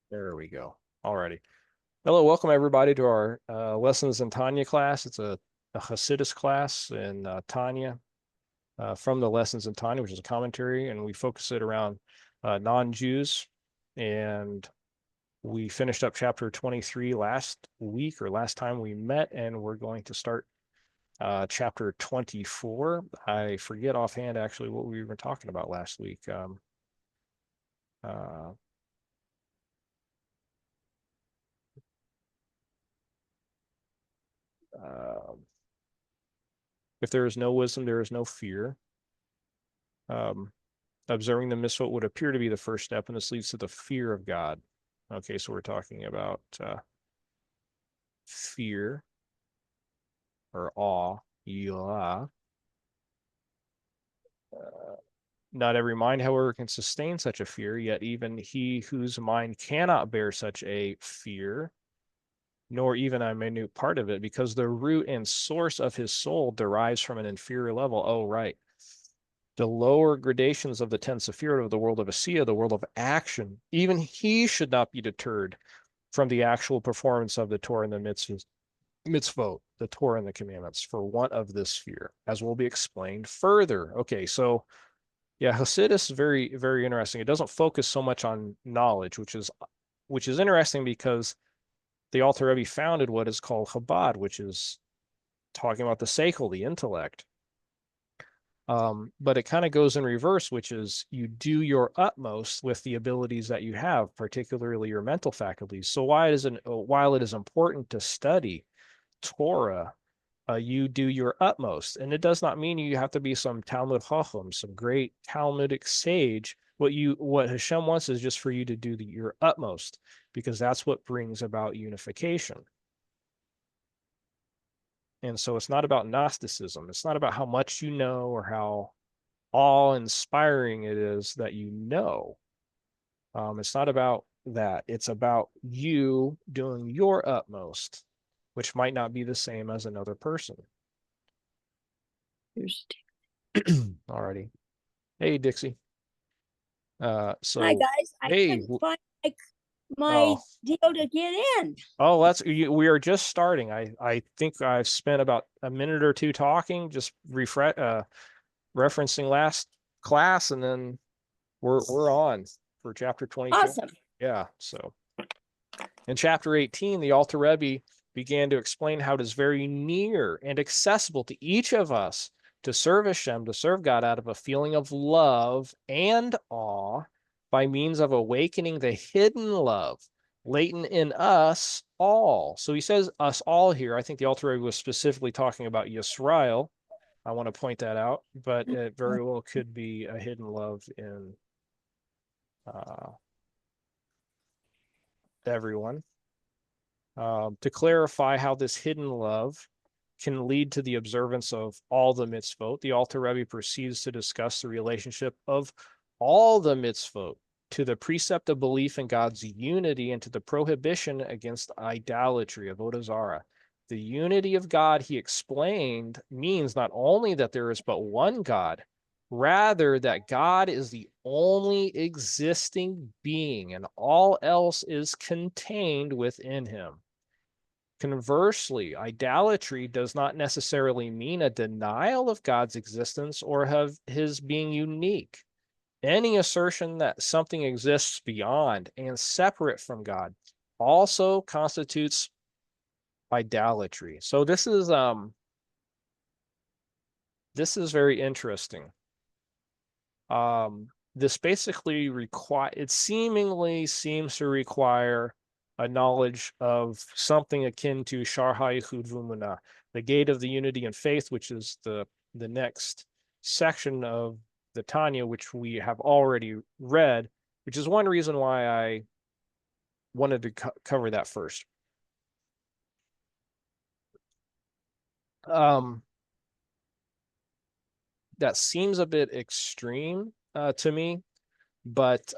There we go. Alrighty. Hello, welcome everybody to our Lessons in Tanya class. It's a Hasidus class in Tanya from the Lessons in Tanya, which is a commentary, and we focus it around non-Jews. And we finished up chapter 23 last week or last time we met, and we're going to start chapter 24. I forget offhand actually what we were talking about last week. Uh, if there is no wisdom, there is no fear. Observing the mitzvot would appear to be the first step, and this leads to the fear of God. Okay, so we're talking about fear or awe, yirah. Not every mind, however, can sustain such a fear, yet even he whose mind cannot bear such a fear, nor even a minute part of it, because the root and source of his soul derives from an inferior level. Oh, right. The lower gradations of the 10 Sephirot of the world of Asiya, the world of action, even he should not be deterred from the actual performance of the Torah and the mitzvot, the Torah and the commandments, for want of this fear, as will be explained further. Okay, so yeah, Hasidus is very, very interesting. It doesn't focus so much on knowledge, which is interesting because the Alter Rebbe founded what is called Chabad, which is talking about the seichel, the intellect. But it kind of goes in reverse, which is you do your utmost with the abilities that you have, particularly your mental faculties. So while it is important to study Torah, you do your utmost, and it does not mean you have to be some Talmud Chacham, some great Talmudic sage. What Hashem wants is just for you to do your utmost, because that's what brings about unification. And so it's not about Gnosticism. It's not about how much you know or how awe-inspiring it is that you know. It's not about that. It's about you doing your utmost, which might not be the same as another person. Alrighty. Hey, Dixie. Hi guys, I hey, couldn't find my deal to get in. We are just starting. I think I've spent about a minute or two talking, just referencing last class, and then we're on for chapter 22. Awesome. Yeah. So in chapter 18, the Alter Rebbe began to explain how it is very near and accessible to each of us to serve Hashem, to serve God out of a feeling of love and awe by means of awakening the hidden love latent in us all. So he says us all here. I think the Alter Rebbe was specifically talking about Yisrael. I want to point that out, but it very well could be a hidden love in everyone. To clarify how this hidden love can lead to the observance of all the mitzvot, the Alter Rebbe proceeds to discuss the relationship of all the mitzvot to the precept of belief in God's unity and to the prohibition against idolatry, avodah zarah. The unity of God, he explained, means not only that there is but one God, rather that God is the only existing being and all else is contained within him. Conversely, idolatry does not necessarily mean a denial of God's existence or of his being unique. Any assertion that something exists beyond and separate from God also constitutes idolatry. So this is very interesting. This basically seemingly seems to require a knowledge of something akin to Shar HaYichud V'Emunah, the gate of the unity and faith, which is the next section of the Tanya, which we have already read, which is one reason why I wanted to cover that first. That seems a bit extreme to me, but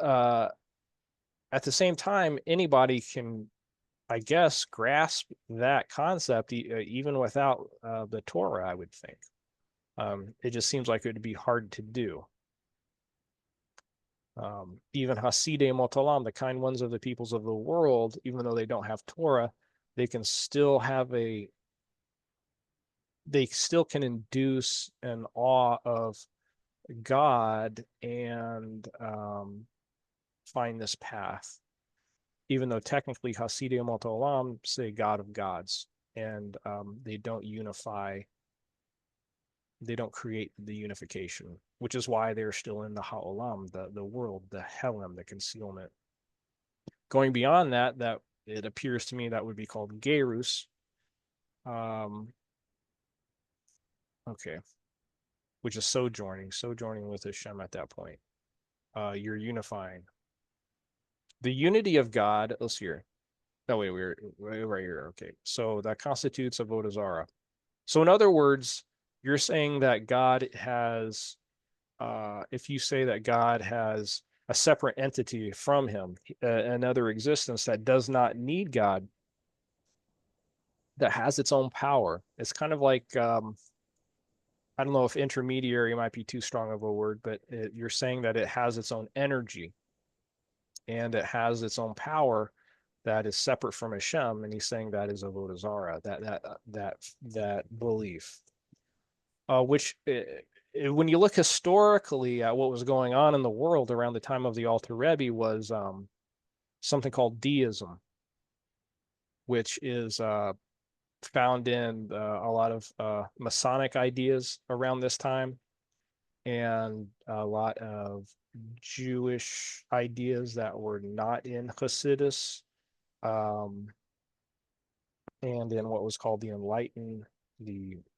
at the same time, anybody can, I guess, grasp that concept even without the Torah, I would think. It just seems like it would be hard to do. Even Hasidei Motalam, the kind ones of the peoples of the world, even though they don't have Torah, they can still have they still can induce an awe of God and find this path, even though technically Hasidei Motalam say God of gods, and they don't unify, they don't create the unification, which is why they're still in the Ha'olam, the world, the Helem, the concealment. Going beyond that, that it appears to me that would be called Gerus. Okay, which is sojourning with Hashem at that point. You're unifying. The unity of God, let's hear. No, wait, we're right here. Okay, so that constitutes Avodah Zarah. So in other words, you're saying that God has, if you say that God has a separate entity from him, another existence that does not need God, that has its own power. It's kind of like, I don't know if intermediary might be too strong of a word, but you're saying that it has its own energy and it has its own power that is separate from Hashem, and he's saying that is Avodah Zarah, that belief, which when you look historically at what was going on in the world around the time of the Alter Rebbe was something called deism, which is found in a lot of Masonic ideas around this time, and a lot of Jewish ideas that were not in Hasidus, and in what was called the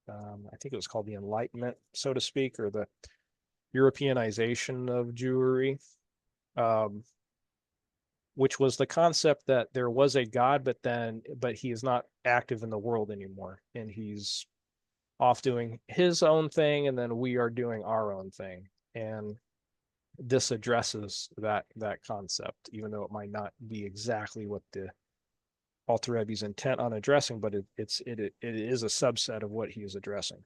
I think it was called the Enlightenment, so to speak, or the Europeanization of Jewry, which was the concept that there was a God, but he is not active in the world anymore, and he's off doing his own thing, and then we are doing our own thing. And this addresses that concept, even though it might not be exactly what the Alter Rebbe's intent on addressing, but it is a subset of what he is addressing.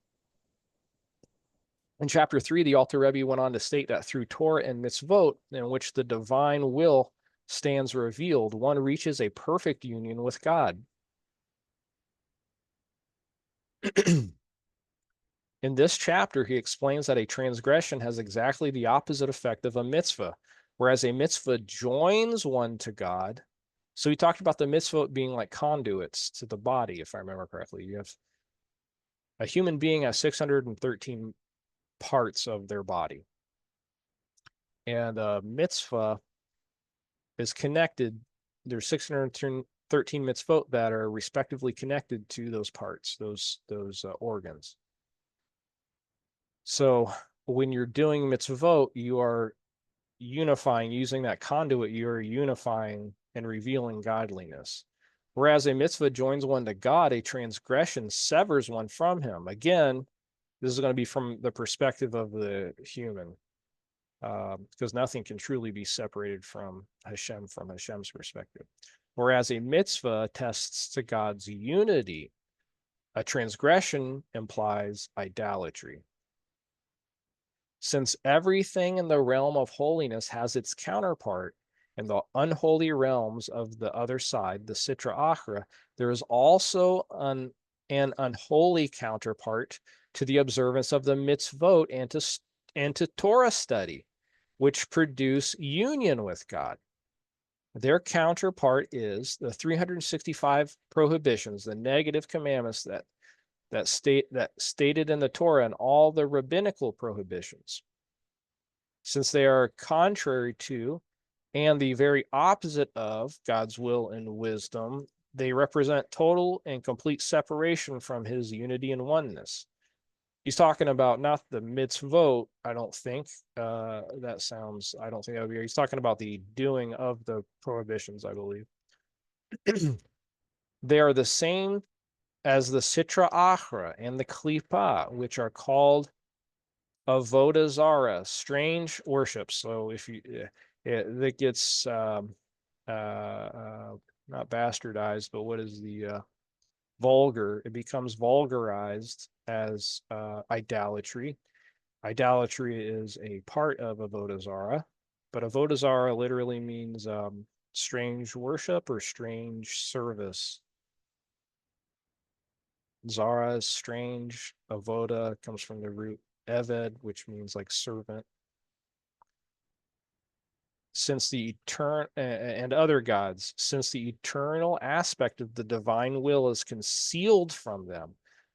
In chapter 3, the Alter Rebbe went on to state that through Torah and mitzvot, in which the divine will stands revealed, one reaches a perfect union with God. In this chapter, he explains that a transgression has exactly the opposite effect of a mitzvah, whereas a mitzvah joins one to God. So he talked about the mitzvot being like conduits to the body, if I remember correctly. You have a human being has 613 parts of their body, and a mitzvah is connected. There's 613 mitzvot that are respectively connected to those parts, those organs. So when you're doing mitzvot, you are unifying, using that conduit, you're unifying and revealing godliness. Whereas a mitzvah joins one to God, a transgression severs one from him. Again, this is going to be from the perspective of the human, because nothing can truly be separated from Hashem's perspective. Whereas a mitzvah attests to God's unity, a transgression implies idolatry. Since everything in the realm of holiness has its counterpart in the unholy realms of the other side, the Sitra Achra, there is also an unholy counterpart to the observance of the mitzvot and to Torah study, which produce union with God. Their counterpart is the 365 prohibitions, the negative commandments that stated in the Torah and all the rabbinical prohibitions. Since they are contrary to and the very opposite of God's will and wisdom, they represent total and complete separation from his unity and oneness. He's talking about not the mitzvot, I don't think. I don't think that would be. He's talking about the doing of the prohibitions, I believe. They are the same as the Sitra Achra and the Klipa, which are called Avodah Zarah, strange worship. So if you, it gets not bastardized, but what is the vulgar? It becomes vulgarized as idolatry. Idolatry is a part of Avodah Zarah, but avodah zarah literally means strange worship or strange service. Zara is strange. Avoda comes from the root eved, which means like servant. Since the eternal and other gods, since the eternal aspect of the divine will is concealed from them,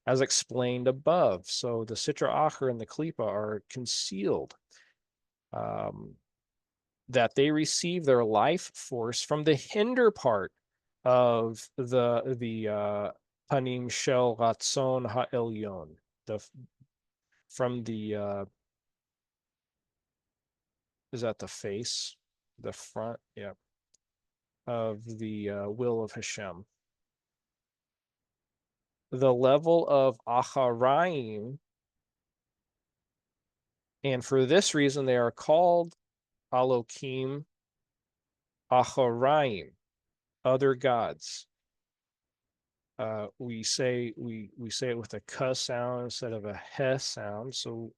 as explained above. So the Sitra Achra and the Klipa are concealed. That they receive their life force from the hinder part of the Panim Shel Ratzon Ha'elyon, from the is that the face, the front, yeah, of the will of Hashem. The level of Acharaim, and for this reason they are called Alokim Acharaim, other gods. We say it with a k sound instead of a he sound, so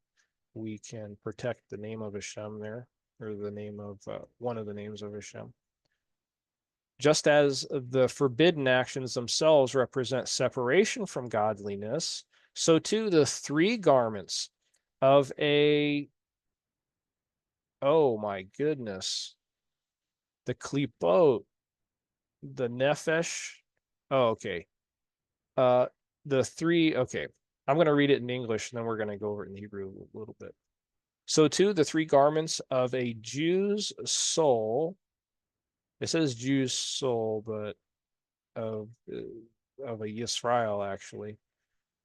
we can protect the name of Hashem there, or the name of one of the names of Hashem. Just as the forbidden actions themselves represent separation from godliness, so too the three garments of a, oh my goodness, the klipot, the nefesh, oh, okay. The three, okay, I'm going to read it in English and then we're going to go over it in Hebrew a little bit. So too, the three garments of a Jew's soul, it says Jew's soul, but of a Yisrael actually,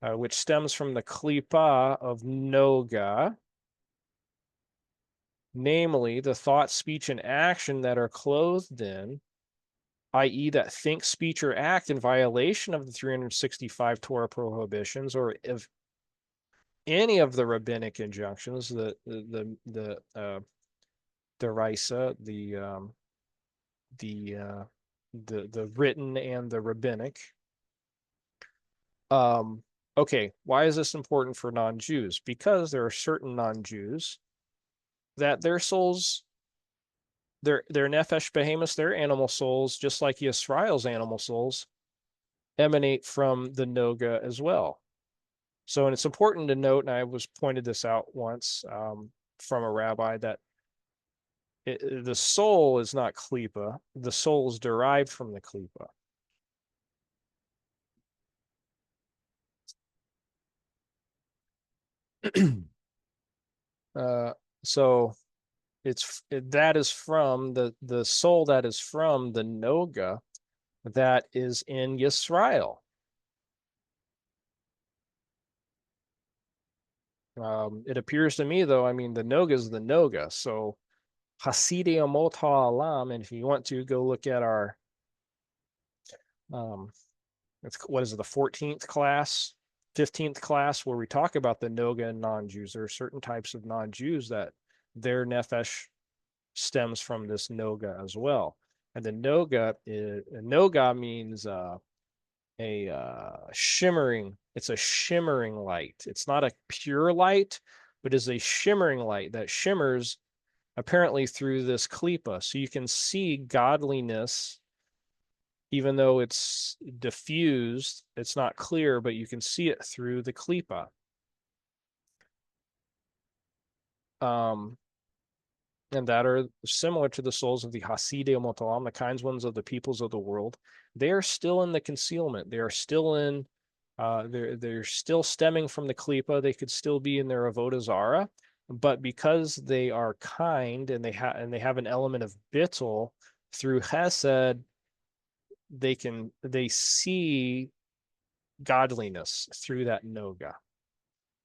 which stems from the klipa of Noga, namely the thought, speech, and action that are clothed in, i.e., that think, speech, or act in violation of the 365 Torah prohibitions, or if any of the rabbinic injunctions, the deraisa, the written and the rabbinic. Okay, why is this important for non-Jews? Because there are certain non-Jews that their souls, their nefesh behemoths, their animal souls, just like Yisrael's animal souls, emanate from the Noga as well. So, and it's important to note, and I was pointed this out once from a rabbi, that the soul is not klipa. The soul is derived from the klipa. So that is from the soul that is from the Noga that is in Yisrael. It appears to me, though, I mean, the Noga is the Noga. So Hasidei Amot Ha'alam, and if you want to go look at our, what is it, the 14th class, 15th class, where we talk about the Noga and non-Jews. There are certain types of non-Jews that their nefesh stems from this Noga as well. And the Noga means shimmering, it's a shimmering light. It's not a pure light, but is a shimmering light that shimmers apparently through this klipa. So you can see godliness, even though it's diffused, it's not clear, but you can see it through the klipa. And that are similar to the souls of the Hasidei Amot Ha'alam, the kinds ones of the peoples of the world. They are still in the concealment. They are still in, they're still stemming from the klipa. They could still be in their avodah zara, but because they are kind and they have an element of bittul through chesed, they see godliness through that noga,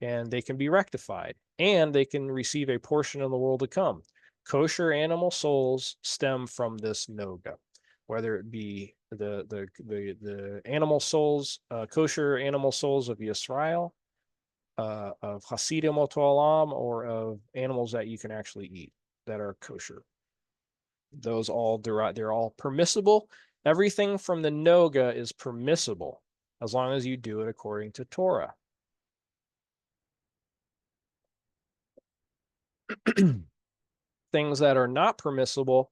and they can be rectified, and they can receive a portion of the world to come. Kosher animal souls stem from this noga, whether it be the animal souls, kosher animal souls of Yisrael, of Hasidei Amot Ha'alam, or of animals that you can actually eat that are kosher. Those all they're all permissible. Everything from the noga is permissible as long as you do it according to Torah. things that are not permissible,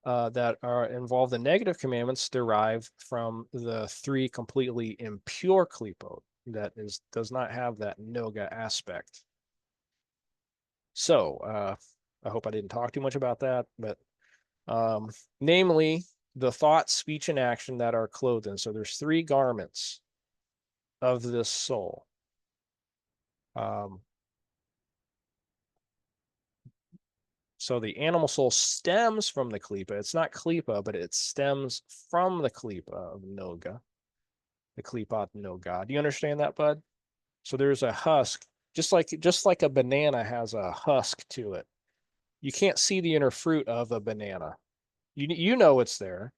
that are involved in negative commandments, derive from the three completely impure klipot that does not have that noga aspect. So I hope I didn't talk too much about that, but namely the thought, speech, and action that are clothed in. So there's three garments of this soul. So the animal soul stems from the klipa. It's not klipa, but it stems from the klipa of noga, the klipat noga. Do you understand that, bud? So there's a husk, just like a banana has a husk to it. You can't see the inner fruit of a banana. You know it's there,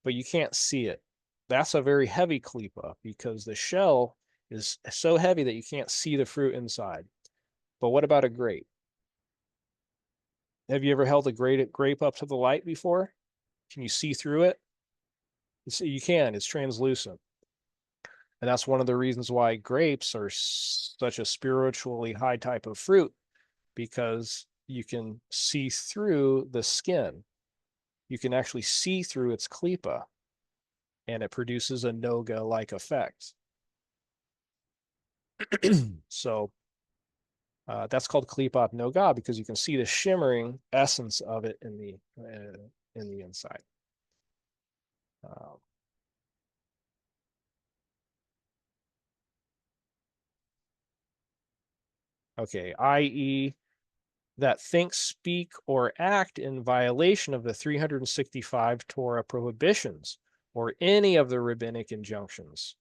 but you can't see it. That's a very heavy klipa because the shell is so heavy that you can't see the fruit inside. But what about a grape? Have you ever held a grape up to the light before? Can you see through it? You can. It's translucent. And that's one of the reasons why grapes are such a spiritually high type of fruit, because you can see through the skin. You can actually see through its klipa, and it produces a noga-like effect. So that's called klipat noga because you can see the shimmering essence of it in the inside. Okay, i.e., that think, speak, or act in violation of the 365 Torah prohibitions or any of the rabbinic injunctions.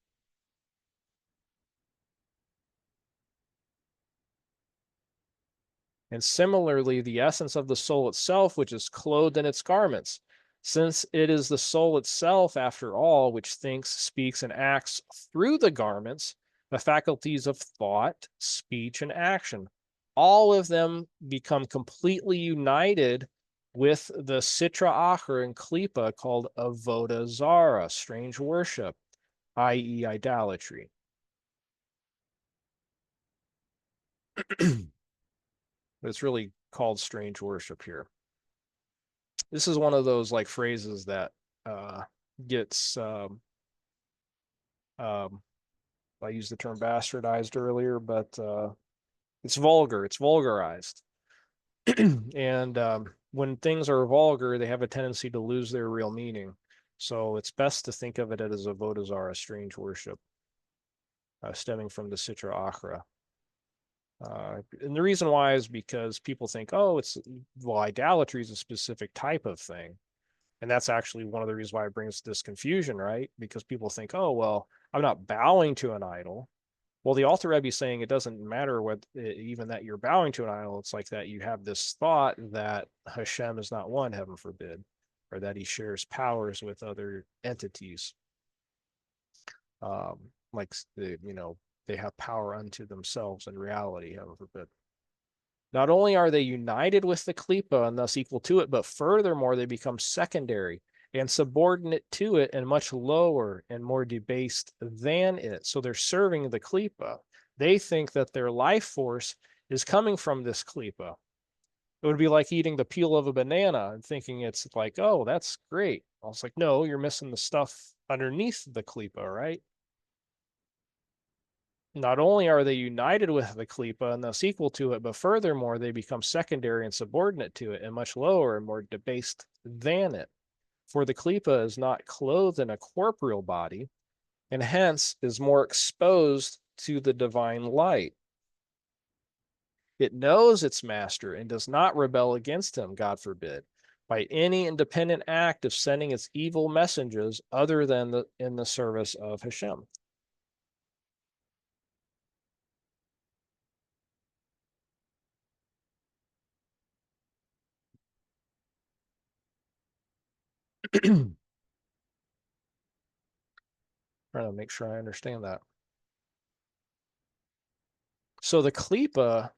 And similarly, the essence of the soul itself, which is clothed in its garments, since it is the soul itself, after all, which thinks, speaks, and acts through the garments, the faculties of thought, speech, and action, all of them become completely united with the sitra achra and klipa called avoda zara, strange worship, i.e., idolatry. But it's really called strange worship here. This is one of those like phrases that gets I used the term bastardized earlier, but it's vulgar. It's vulgarized. And when things are vulgar, they have a tendency to lose their real meaning. So it's best to think of it as avodah zarah, strange worship, stemming from the Sitra Achra. And the reason why is because people think, oh, idolatry is a specific type of thing. And that's actually one of the reasons why it brings this confusion, right? Because people think, oh, well, I'm not bowing to an idol. Well, the Alter Rebbe is saying it doesn't matter what, even that you're bowing to an idol. It's like that you have this thought that Hashem is not one, heaven forbid, or that he shares powers with other entities. Like, they have power unto themselves in reality, heaven forbid. Not only are they united with the klipa and thus equal to it, but furthermore, they become secondary and subordinate to it and much lower and more debased than it. So they're serving the klipa. They think that their life force is coming from this klipa. It would be like eating the peel of a banana and thinking it's like, oh, that's great. I was like, no, you're missing the stuff underneath the klipa, right? Not only are they united with the klipa and thus equal to it, but furthermore, they become secondary and subordinate to it and much lower and more debased than it. For the klipa is not clothed in a corporeal body, and hence is more exposed to the divine light. It knows its master and does not rebel against him, God forbid, by any independent act of sending its evil messengers other than in the service of Hashem. Trying to make sure I understand that. So the klipa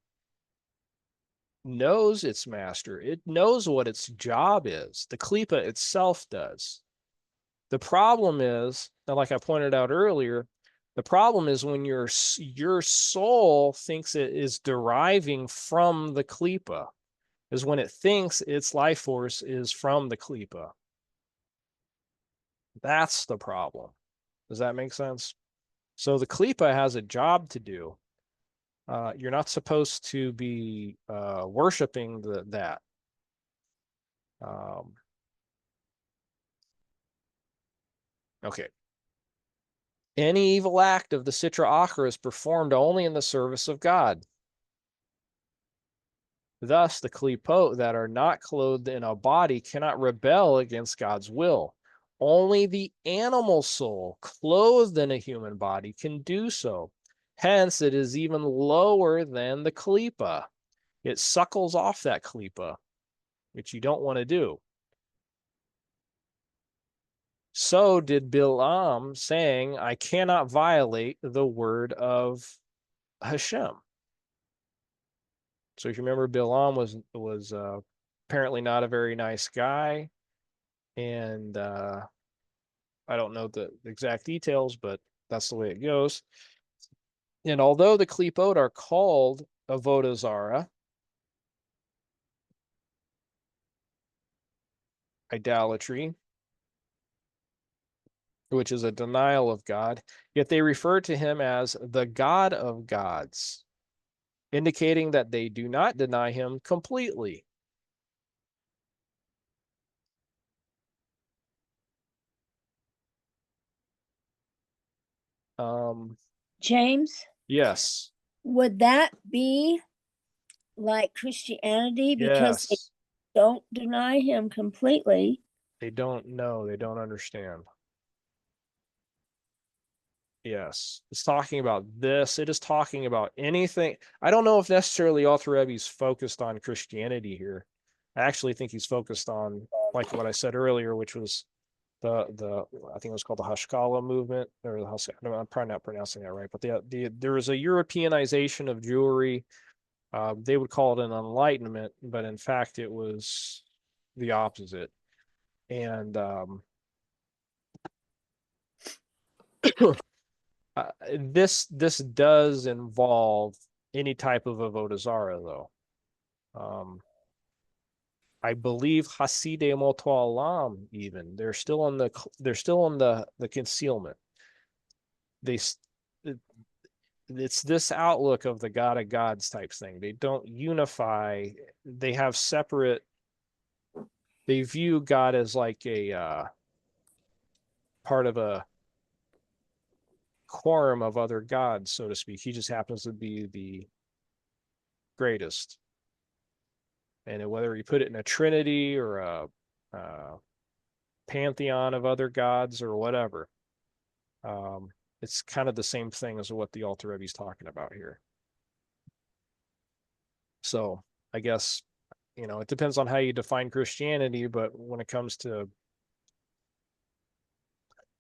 knows its master. It knows what its job is. The klipa itself does. The problem is, and like I pointed out earlier, the problem is when your soul thinks it is deriving from the klipa. is when it thinks its life force is from the klipa. That's the problem. Does that make sense? So the klipa has a job to do. You're not supposed to be worshiping that. Okay. Any evil act of the Sitra Achra is performed only in the service of God. Thus, the klipot that are not clothed in a body cannot rebel against God's will. Only the animal soul clothed in a human body can do so. Hence, it is even lower than the klipa. It suckles off that klipa, which you don't want to do. So did Bilam, saying, I cannot violate the word of Hashem. So if you remember, Bilam was apparently not a very nice guy, and I don't know the exact details, but that's the way it goes. And although the klipot are called avodah zarah, idolatry, which is a denial of God, yet they refer to him as the God of gods, indicating that they do not deny him completely. James, Yes. would that be like Christianity because they Yes. don't deny him completely? They don't know. They don't understand. Yes. It's talking about this. It is talking about anything. I don't know if necessarily Alter Rebbe's focused on Christianity here. I actually think he's focused on, like what I said earlier, which was the I think it was called the Hashkala movement, or I'm probably not pronouncing that right, but there was a Europeanization of Jewry. They would call it an enlightenment, but in fact it was the opposite. And this does involve any type of avodah zarah, though. I believe Hasidei Moto Alam, even they're still on the concealment. They it's this outlook of the God of gods type thing. They don't unify. They have separate. They view God as like a part of a quorum of other gods, so to speak. He just happens to be the greatest. And whether you put it in a trinity or a pantheon of other gods or whatever, it's kind of the same thing as what the Alter Rebbe is talking about here. So I guess, it depends on how you define Christianity, but when it comes to,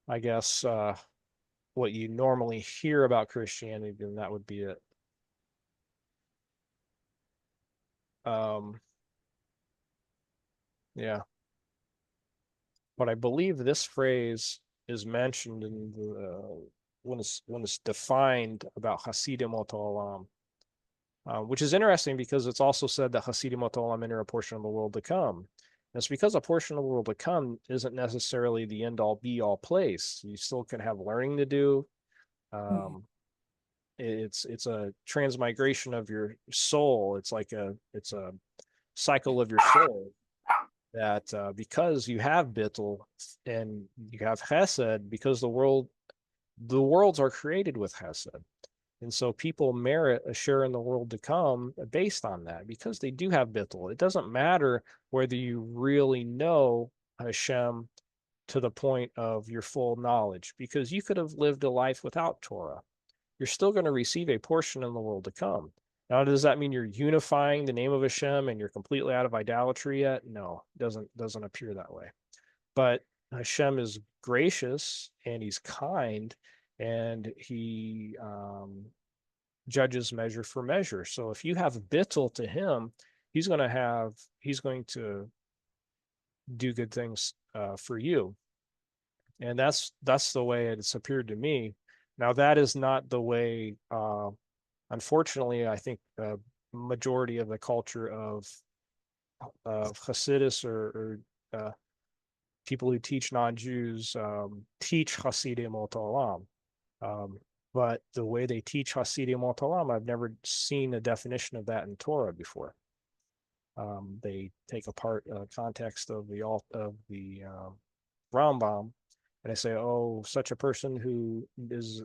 I guess, what you normally hear about Christianity, then that would be it. Yeah. But I believe this phrase is mentioned in when it's defined about Hasidim Oto Olam, which is interesting because it's also said that Hasidim Oto Olam enter a portion of the world to come. And it's because a portion of the world to come isn't necessarily the end all be all place. You still can have learning to do. It's a transmigration of your soul. It's a cycle of your soul that because you have bittul and you have chesed, because the worlds are created with chesed, and so people merit a share in the world to come based on that because they do have bittul. It doesn't matter whether you really know Hashem to the point of your full knowledge, because you could have lived a life without Torah. You're still going to receive a portion in the world to come. Now, does that mean you're unifying the name of Hashem and you're completely out of idolatry yet? No, doesn't appear that way. But Hashem is gracious and he's kind, and he judges measure for measure. So if you have bittul to him, he's going to do good things for you. And that's the way it's appeared to me. Now, that is not the way, unfortunately, I think the majority of the culture of Hasidus or people who teach non-Jews teach Hasidim ot Olam. But the way they teach Hasidim ot Olam, I've never seen a definition of that in Torah before. They take apart context of the Rambam, and they say, "Oh, such a person who is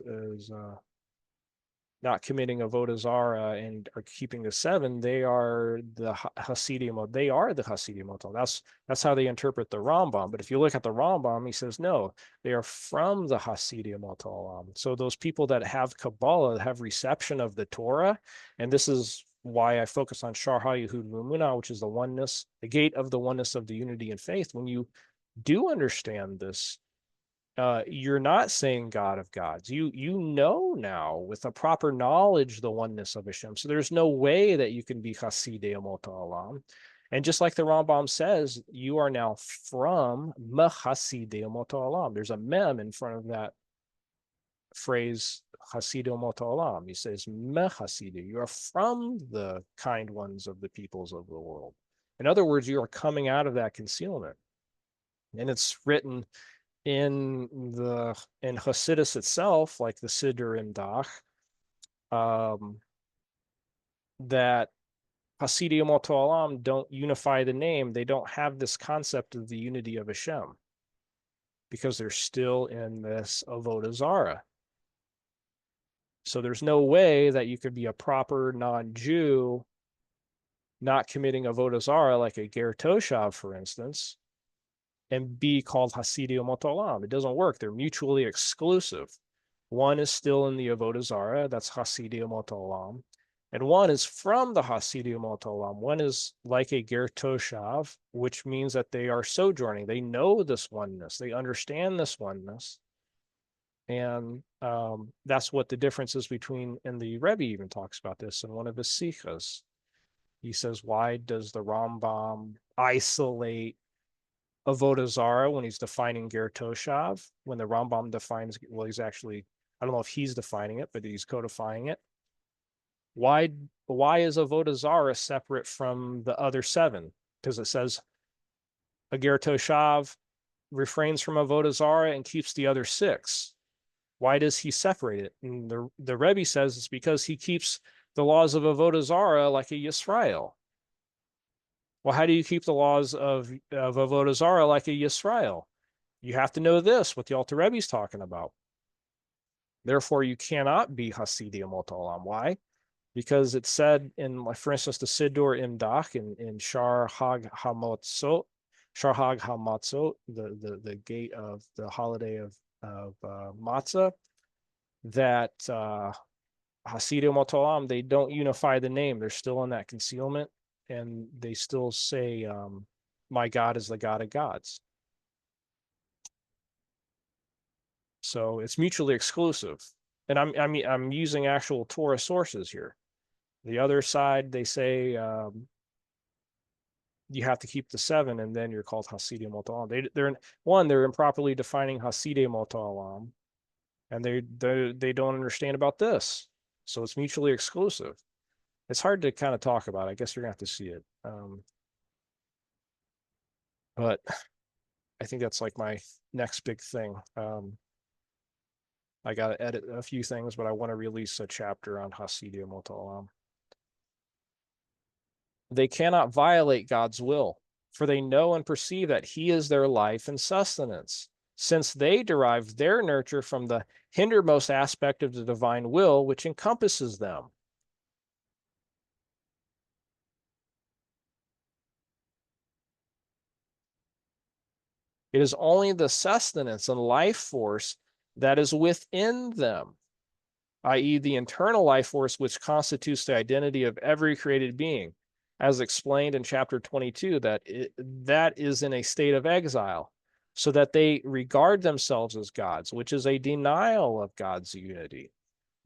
not committing avodah zarah and are keeping the seven, they are the Hasidim. They are the Hasidim. That's how they interpret the Rambam. But if you look at the Rambam, he says no, they are from the Hasidim olam. So those people that have Kabbalah have reception of the Torah, and this is why I focus on Shar HaYehud V'Emunah, which is the oneness, the gate of the oneness of the unity and faith. When you do understand this, you're not saying God of gods. You know now with a proper knowledge the oneness of Hashem. So there's no way that you can be Chasidei Amot Olam. And just like the Rambam says, you are now from Mechasidei Amot Olam. There's a mem in front of that phrase Chasidei Amot Olam. He says Mechasidei. You are from the kind ones of the peoples of the world. In other words, you are coming out of that concealment. And it's written in Hasidus itself, like the Siddur Imdach, that Hasidim ot Olam don't unify the name. They don't have this concept of the unity of Hashem because they're still in this avodah zarah. So there's no way that you could be a proper non-Jew not committing avodah zarah, like a ger toshav, for instance, and be called Hasidim ot Olam. It doesn't work. They're mutually exclusive. One is still in the avodah zarah, that's Hasidim ot Olam, and one is from the Hasidim ot Olam. One is like a ger toshav, which means that they are sojourning. They know this oneness. They understand this oneness. And that's what the difference is between, and the Rebbe even talks about this in one of his sikhas. He says, why does the Rambam isolate avodah zarah when he's defining ger toshav? When the Rambam defines, well, he's actually, I don't know if he's defining it, but he's codifying it. Why is avodah zarah separate from the other seven? Because it says a ger toshav refrains from avodah zarah and keeps the other six. Why does he separate it? And the Rebbe says it's because he keeps the laws of avodah zarah like a Yisrael. Well, how do you keep the laws of avodah zarah like a Yisrael? You have to know this, what the Alter Rebbe is talking about. Therefore, you cannot be Hasidim ot Olam. Why? Because it said in, for instance, the Siddur Imdach in Shar Hag Hamatzot, the gate of the holiday of Matzah, that Hasidim ot Olam, they don't unify the name. They're still in that concealment, and they still say, my God is the God of gods. So it's mutually exclusive. And I'm using actual Torah sources here. The other side, they say you have to keep the seven, and then you're called Hasidim ot Olam. They're improperly defining Hasidim ot Olam, and they don't understand about this. So it's mutually exclusive. It's hard to kind of talk about. I guess you're gonna have to see it. But I think that's like my next big thing. I got to edit a few things, but I want to release a chapter on Hasidim ot Olam. They cannot violate God's will, for they know and perceive that he is their life and sustenance, since they derive their nurture from the hindermost aspect of the divine will, which encompasses them. It is only the sustenance and life force that is within them, i.e., the internal life force which constitutes the identity of every created being, as explained in chapter 22, that is in a state of exile, so that they regard themselves as gods, which is a denial of God's unity.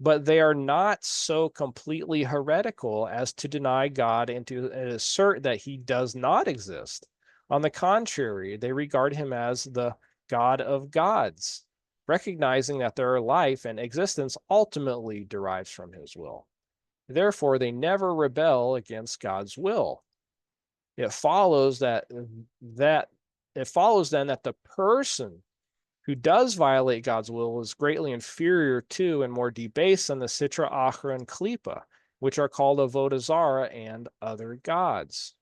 But they are not so completely heretical as to deny God and to assert that he does not exist. On the contrary, they regard him as the God of gods, recognizing that their life and existence ultimately derives from his will. Therefore, they never rebel against God's will. it follows that it follows then that the person who does violate God's will is greatly inferior to and more debased than the Sitra Achra and Klipa, which are called Avodah Zarah and other gods.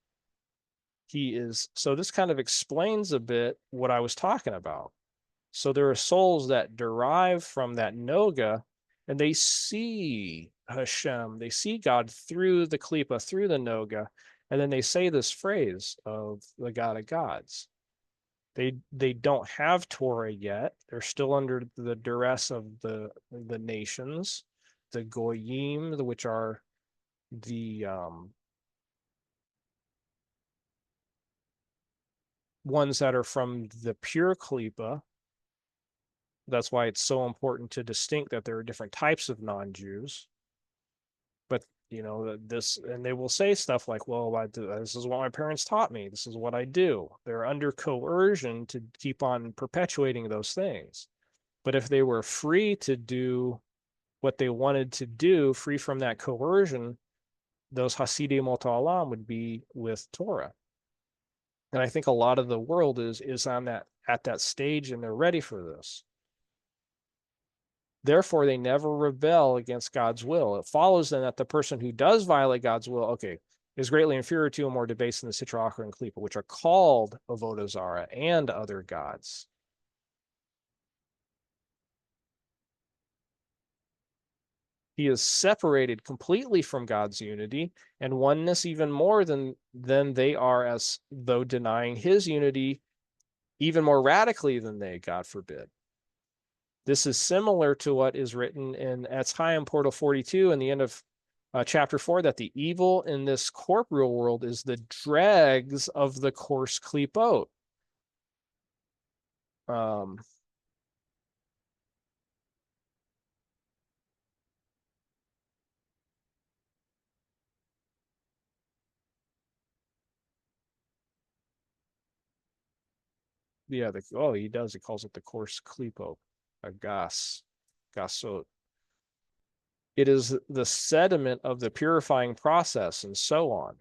So this kind of explains a bit what I was talking about. So there are souls that derive from that Noga, and they see Hashem, they see God through the Klipa, through the Noga, and then they say this phrase of the God of gods. They don't have Torah yet. They're still under the duress of the nations, the Goyim, which are the ones that are from the pure Klipa. That's why it's so important to distinct that there are different types of non-Jews. But this, and they will say stuff like, well, this is what my parents taught me, this is what I do. They're under coercion to keep on perpetuating those things. But if they were free to do what they wanted to do, free from that coercion, those Hasidim Ot Olam would be with Torah. And I think a lot of the world is on that, at that stage, and they're ready for this. Therefore, they never rebel against God's will. It follows then that the person who does violate God's will, is greatly inferior to and more debased than the Sitra Achra and Klipa, which are called Avodah Zarah and other gods. He is separated completely from God's unity and oneness even more than they are, as though denying his unity even more radically than they, God forbid. This is similar to what is written in Etz Chaim Portal 42 in the end of chapter 4, that the evil in this corporeal world is the dregs of the coarse klipot. Yeah, he does. He calls it the coarse klipo, a gasot. It is the sediment of the purifying process, and so on.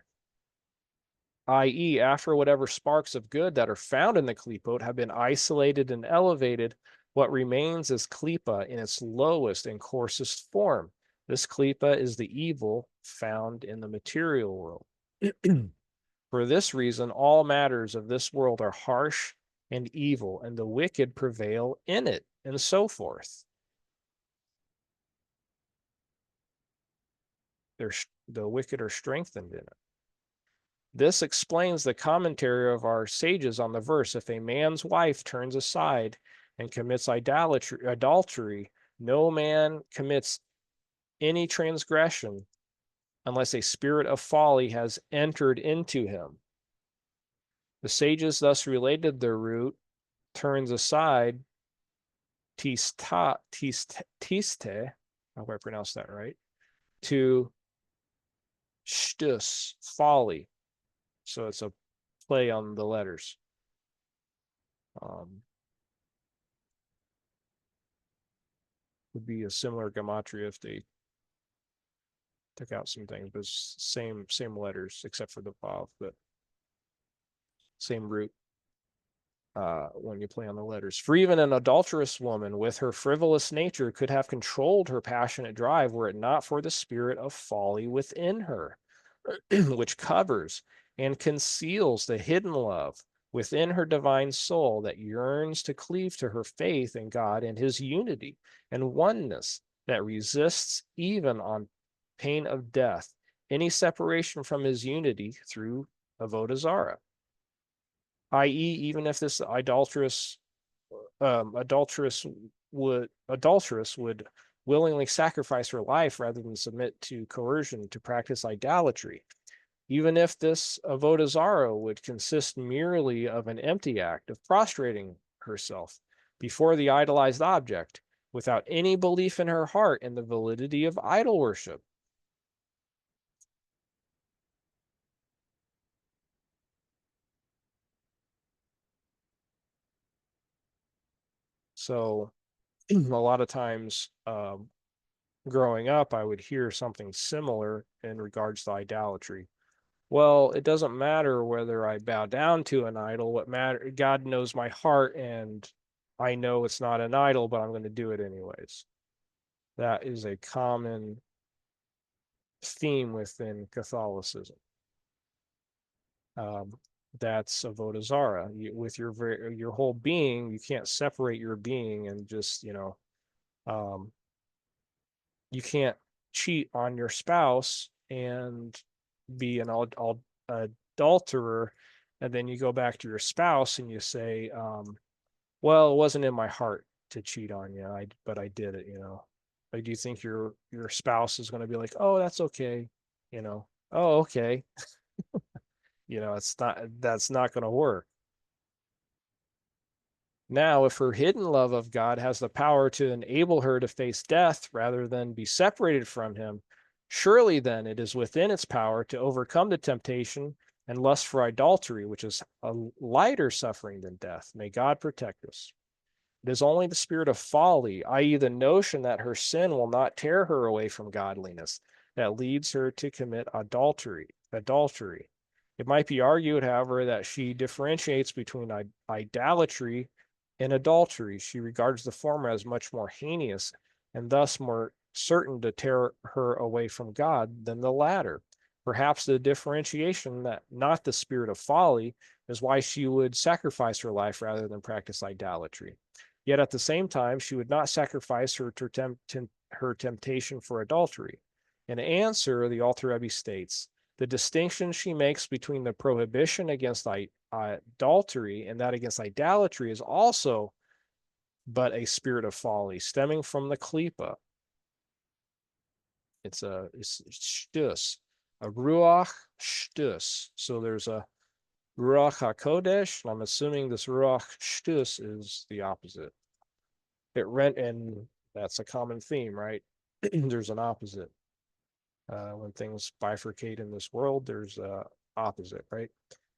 I.e., after whatever sparks of good that are found in the klipot have been isolated and elevated, what remains is klipa in its lowest and coarsest form. This klipa is the evil found in the material world. For this reason, all matters of this world are harsh and evil, and the wicked prevail in it, and so forth. The wicked are strengthened in it. This explains the commentary of our sages on the verse, if a man's wife turns aside and commits adultery, no man commits any transgression unless a spirit of folly has entered into him. The sages thus related the root turns aside, tiste, I hope I pronounced that right, to shtus, folly. So it's a play on the letters. Would be a similar gematria if they took out some things, but same letters except for the vav, but same root when you play on the letters. For even an adulterous woman with her frivolous nature could have controlled her passionate drive were it not for the spirit of folly within her, which covers and conceals the hidden love within her divine soul that yearns to cleave to her faith in God and his unity and oneness, that resists even on pain of death any separation from his unity through avodah zarah, i.e., even if this adulteress would willingly sacrifice her life rather than submit to coercion to practice idolatry. Even if this avodah zarah would consist merely of an empty act of prostrating herself before the idolized object, without any belief in her heart in the validity of idol worship. So a lot of times growing up, I would hear something similar in regards to idolatry. Well, it doesn't matter whether I bow down to an idol. What matter? God knows my heart, and I know it's not an idol, but I'm going to do it anyways. That is a common theme within Catholicism. That's avodah zarah. With your whole being, you can't separate your being and just you can't cheat on your spouse and be an adulterer, and then you go back to your spouse and you say, well, it wasn't in my heart to cheat on you, but I did it. Like, do you think your spouse is going to be like, oh, that's okay, oh, okay. That's not going to work. Now, if her hidden love of God has the power to enable her to face death rather than be separated from him, surely then it is within its power to overcome the temptation and lust for idolatry, which is a lighter suffering than death. May God protect us. It is only the spirit of folly, i.e., the notion that her sin will not tear her away from godliness, that leads her to commit adultery. It might be argued, however, that she differentiates between idolatry and adultery. She regards the former as much more heinous and thus more certain to tear her away from God than the latter. Perhaps the differentiation, that not the spirit of folly, is why she would sacrifice her life rather than practice idolatry. Yet at the same time, she would not sacrifice her temptation for adultery. In answer, the Alter Rebbe states, the distinction she makes between the prohibition against adultery and that against idolatry is also but a spirit of folly stemming from the klipa. It's shtus, a ruach shtus. So there's a ruach hakodesh, and I'm assuming this ruach shtus is the opposite. And that's a common theme, right? There's an opposite. When things bifurcate in this world, there's a opposite, right?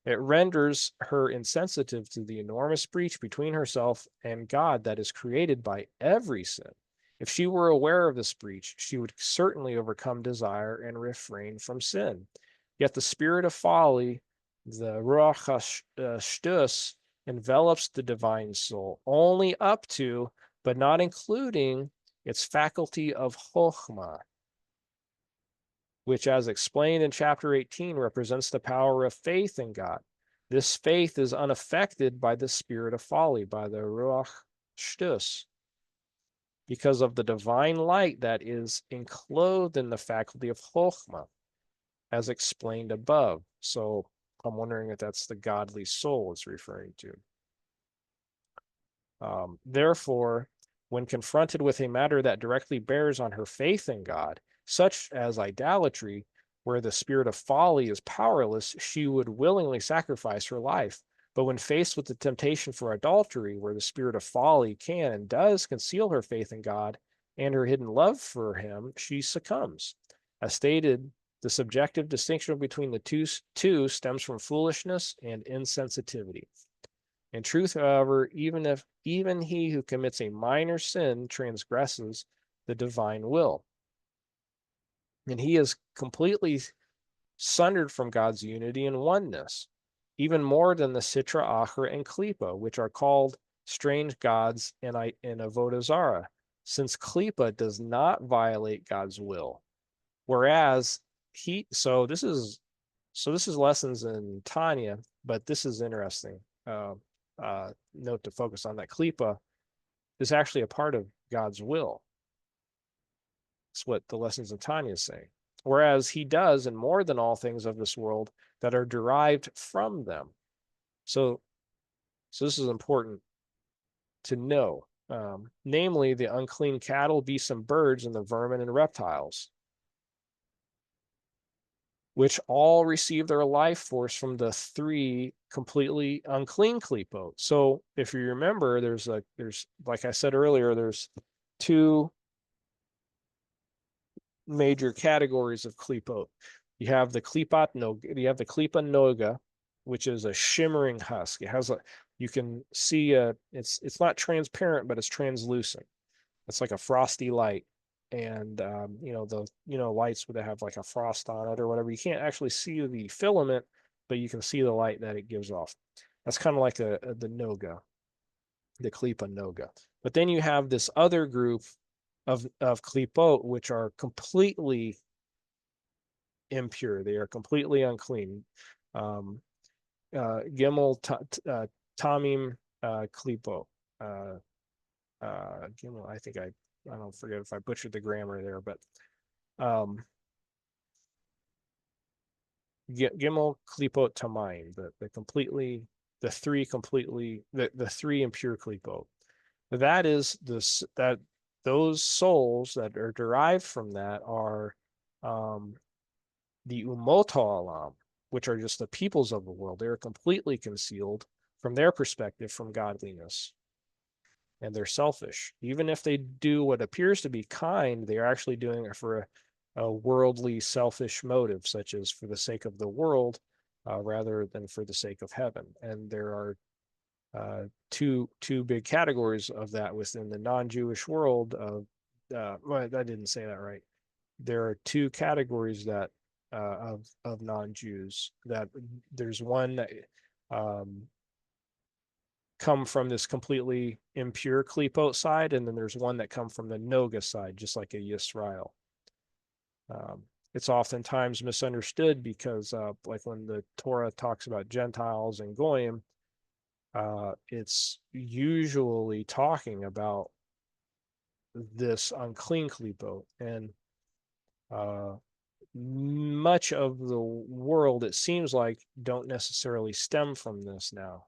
It renders her insensitive to the enormous breach between herself and God that is created by every sin. If she were aware of this breach, she would certainly overcome desire and refrain from sin. Yet the spirit of folly, the Ruach HaShtus, envelops the divine soul only up to, but not including, its faculty of Chokhmah, which, as explained in chapter 18, represents the power of faith in God. This faith is unaffected by the spirit of folly, by the Ruach Shtus, because of the divine light that is enclosed in the faculty of Chokhmah, as explained above. So I'm wondering if that's the godly soul it's referring to. Therefore, when confronted with a matter that directly bears on her faith in God, such as idolatry, where the spirit of folly is powerless, she would willingly sacrifice her life. But when faced with the temptation for adultery, where the spirit of folly can and does conceal her faith in God and her hidden love for him, she succumbs. As stated, the subjective distinction between the two stems from foolishness and insensitivity. In truth, however, even he who commits a minor sin transgresses the divine will, and he is completely sundered from God's unity and oneness, even more than the Sitra Achra and Klipa, which are called strange gods in Avodah Zarah, since Klipa does not violate God's will, whereas this is lessons in Tanya, but this is interesting. Note to focus on that Klipa is actually a part of God's will. It's what the lessons in Tanya is saying. Whereas he does, and more than all things of this world that are derived from them. So this is important to know. Namely, the unclean cattle, beasts, and birds, and the vermin and reptiles, which all receive their life force from the three completely unclean klipot. So if you remember, there's like I said earlier, there's two major categories of klipot. You have the klipa noga, which is a shimmering husk. It has you can see it's not transparent, but it's translucent. It's like a frosty light. and the lights would have like a frost on it or whatever. You can't actually see the filament, but you can see the light that it gives off. That's kind of like the noga, the klipa noga. But then you have this other group of klipot, which are completely impure. They are completely unclean. Gimel tamim klipo. Gimel, I think I don't forget if I butchered the grammar there, but Gimel klipot tamayim, the three impure klipot. That is those souls that are derived from that are the umoto alam, which are just the peoples of the world. They are completely concealed from their perspective from godliness, and they're selfish. Even if they do what appears to be kind, they are actually doing it for a worldly, selfish motive, such as for the sake of the world, rather than for the sake of heaven. And there are two big categories of that within the non-Jewish world. Well, I didn't say that right. There are two categories that of non-Jews. That there's one that come from this completely impure klipot side, and then there's one that come from the noga side, just like a Yisrael. It's oftentimes misunderstood because, like when the Torah talks about Gentiles and Goyim, it's usually talking about this unclean klipot, and much of the world, it seems like, don't necessarily stem from this now.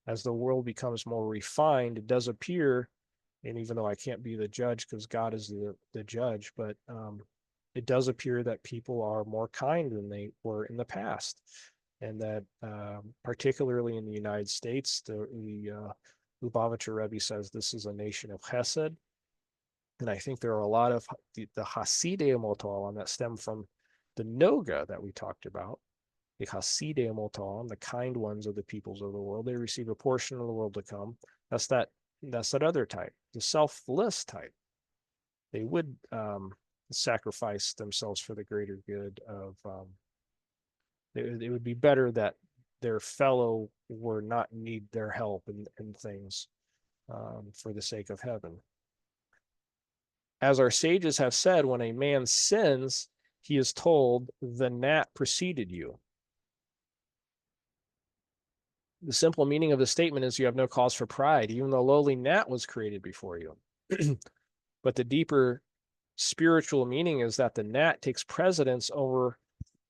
As the world becomes more refined, it does appear, and even though I can't be the judge because God is the judge, but it does appear that people are more kind than they were in the past. And that particularly in the United States, the Lubavitcher Rebbe says this is a nation of chesed. And I think there are a lot of the Hasidei Motolam that stem from the Noga that we talked about. The Hasidei Motolam, the kind ones of the peoples of the world, they receive a portion of the world to come. That's that other type, the selfless type. They would sacrifice themselves for the greater good of. It would be better that their fellow were not need their help and things for the sake of heaven. As our sages have said, when a man sins, he is told, the gnat preceded you. The simple meaning of the statement is you have no cause for pride, even though lowly gnat was created before you. But the deeper spiritual meaning is that the gnat takes precedence over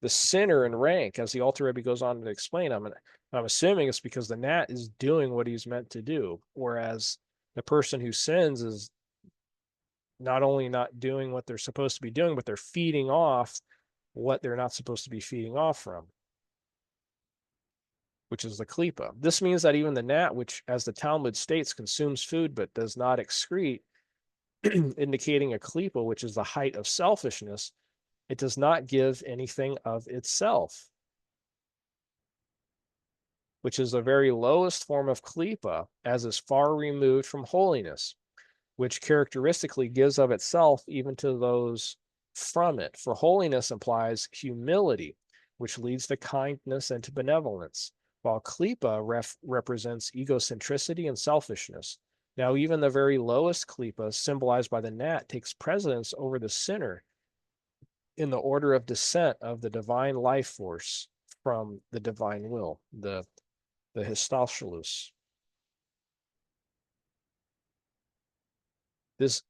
the sinner in rank, as the Alter Rebbe goes on to explain. I'm assuming it's because the gnat is doing what he's meant to do, whereas the person who sins is not only not doing what they're supposed to be doing, but they're feeding off what they're not supposed to be feeding off from, which is the klipa. This means that even the gnat, which, as the Talmud states, consumes food but does not excrete, indicating a klipa, which is the height of selfishness, it does not give anything of itself, which is the very lowest form of klipa, as is far removed from holiness, which characteristically gives of itself even to those from it. For holiness implies humility, which leads to kindness and to benevolence, while klipa represents egocentricity and selfishness. Now, even the very lowest klipa, symbolized by the gnat, takes precedence over the sinner in the order of descent of the divine life force from the divine will, the histalshalus.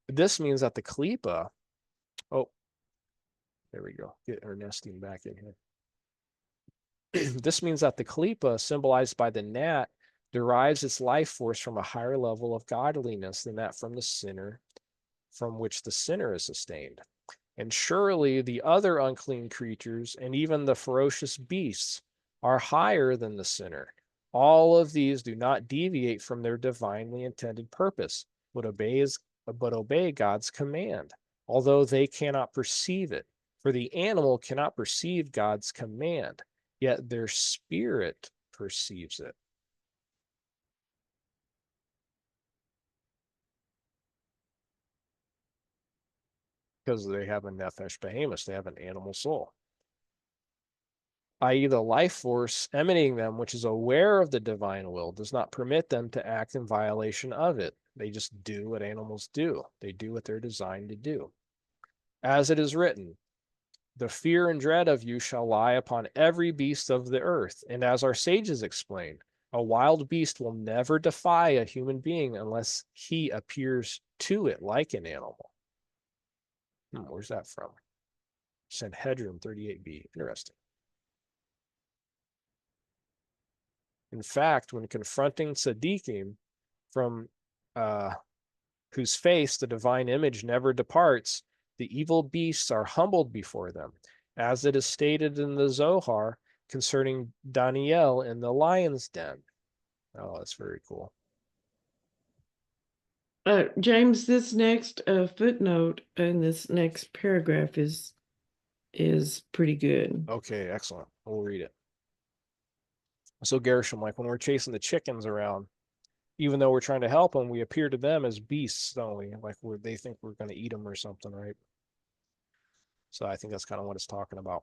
This means that the klipa, oh, there we go, get Ernestine back in here. This means that the klipa, symbolized by the gnat, derives its life force from a higher level of godliness than that from the sinner, from which the sinner is sustained. And surely the other unclean creatures and even the ferocious beasts are higher than the sinner. All of these do not deviate from their divinely intended purpose, but obey God's command, although they cannot perceive it. For the animal cannot perceive God's command, yet their spirit perceives it. because they have a nefesh behemoth, they have an animal soul, i.e., the life force emanating them, which is aware of the divine will, does not permit them to act in violation of it. They just do what animals do. They do what they're designed to do. As it is written, the fear and dread of you shall lie upon every beast of the earth. And as our sages explain, a wild beast will never defy a human being unless he appears to it like an animal. Where's that from? Sanhedrin 38b. Interesting. In fact, when confronting tzaddikim, from whose face the divine image never departs, the evil beasts are humbled before them, as it is stated in the Zohar concerning Daniel in the lion's den. Oh, that's very cool. James, this next footnote in this next paragraph is pretty good. Okay, excellent. We'll read it. So Gershom, like when we're chasing the chickens around, even though we're trying to help them, we appear to them as beasts, don't we? Like they think we're going to eat them or something, right? So I think that's kind of what it's talking about.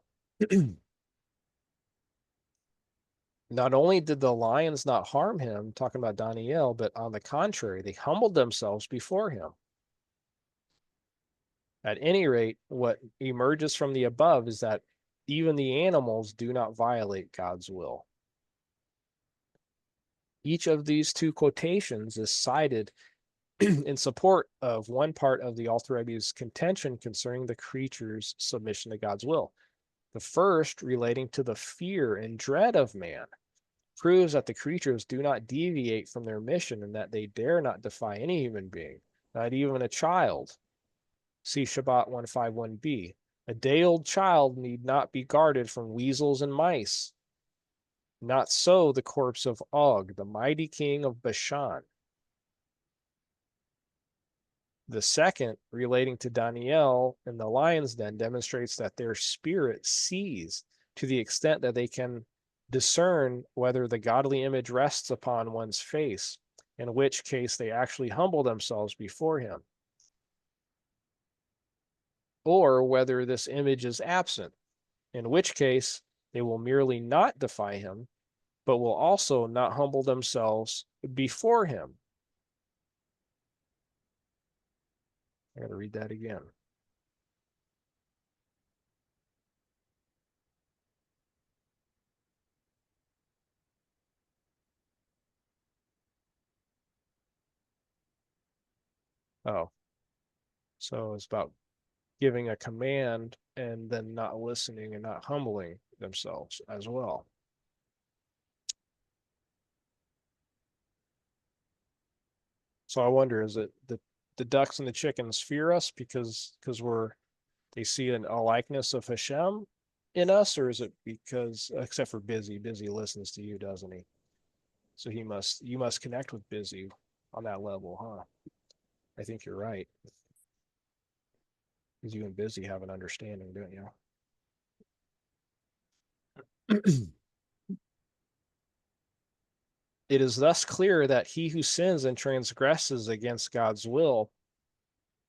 Not only did the lions not harm him, talking about Daniel, but on the contrary, they humbled themselves before him. At any rate, what emerges from the above is that even the animals do not violate God's will. Each of these two quotations is cited in support of one part of the Alter Rebbe's contention concerning the creature's submission to God's will. The first, relating to the fear and dread of man, proves that the creatures do not deviate from their mission and that they dare not defy any human being, not even a child. See Shabbat 151b. A day-old child need not be guarded from weasels and mice. Not so the corpse of Og, the mighty king of Bashan. The second, relating to Daniel and the lion's den, demonstrates that their spirit sees to the extent that they can discern whether the godly image rests upon one's face, in which case they actually humble themselves before him, or whether this image is absent, in which case they will merely not defy him, but will also not humble themselves before him. I got to read that again. Oh, so it's about giving a command and then not listening and not humbling themselves as well. So I wonder, is it the ducks and the chickens fear us because they see a likeness of Hashem in us, or is it because, except for Busy listens to you, doesn't he? So you must connect with Busy on that level, huh? I think you're right. Because you and Busy have an understanding, don't you? It is thus clear that he who sins and transgresses against God's will,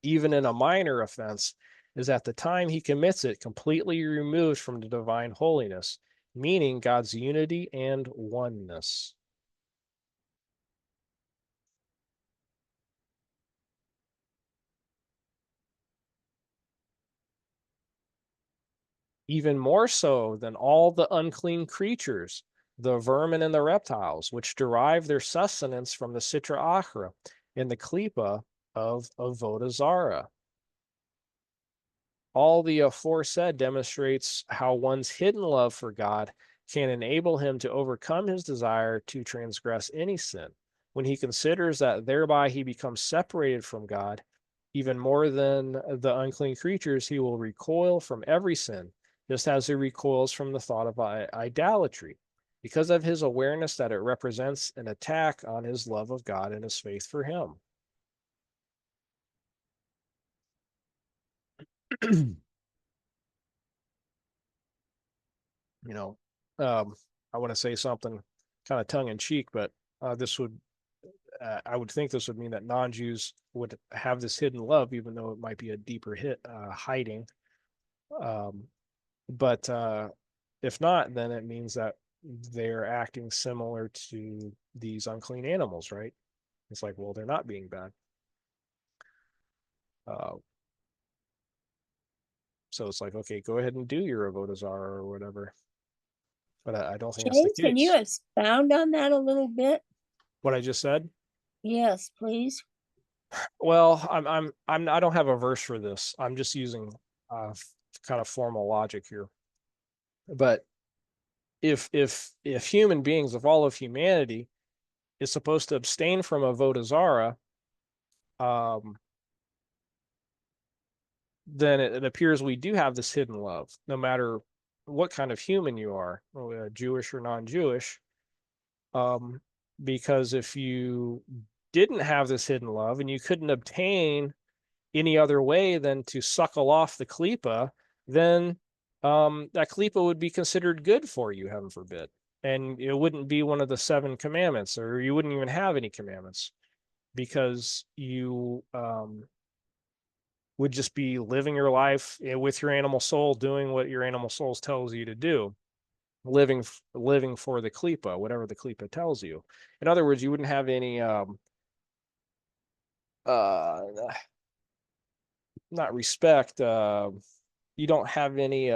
even in a minor offense, is at the time he commits it completely removed from the divine holiness, meaning God's unity and oneness. Even more so than all the unclean creatures, the vermin and the reptiles, which derive their sustenance from the Sitra Achra and the Klipa of Avodah Zarah. All the aforesaid demonstrates how one's hidden love for God can enable him to overcome his desire to transgress any sin, when he considers that thereby he becomes separated from God. Even more than the unclean creatures, he will recoil from every sin, just as he recoils from the thought of idolatry, because of his awareness that it represents an attack on his love of God and his faith for him. You know, I want to say something kind of tongue in cheek, but this would I would think this would mean that non-Jews would have this hidden love, even though it might be a deeper hiding. But if not, then it means that they're acting similar to these unclean animals, right? It's like, well, they're not being bad. So it's like, okay, go ahead and do your avodah zarah or whatever. But I don't think that's the James, case. can you expound on that a little bit? What I just said? Yes, please. Well, I don't have a verse for this. I'm just using kind of formal logic here. But if human beings, if all of humanity is supposed to abstain from avodah zarah, then it appears we do have this hidden love, no matter what kind of human you are, Jewish or non-Jewish. Because if you didn't have this hidden love and you couldn't obtain any other way than to suckle off the klipa, then that klipa would be considered good for you, heaven forbid. And it wouldn't be one of the 7 commandments, or you wouldn't even have any commandments, because you would just be living your life with your animal soul, doing what your animal soul tells you to do, living for the klipa, whatever the klipa tells you. In other words, you wouldn't have any not respect, you don't have any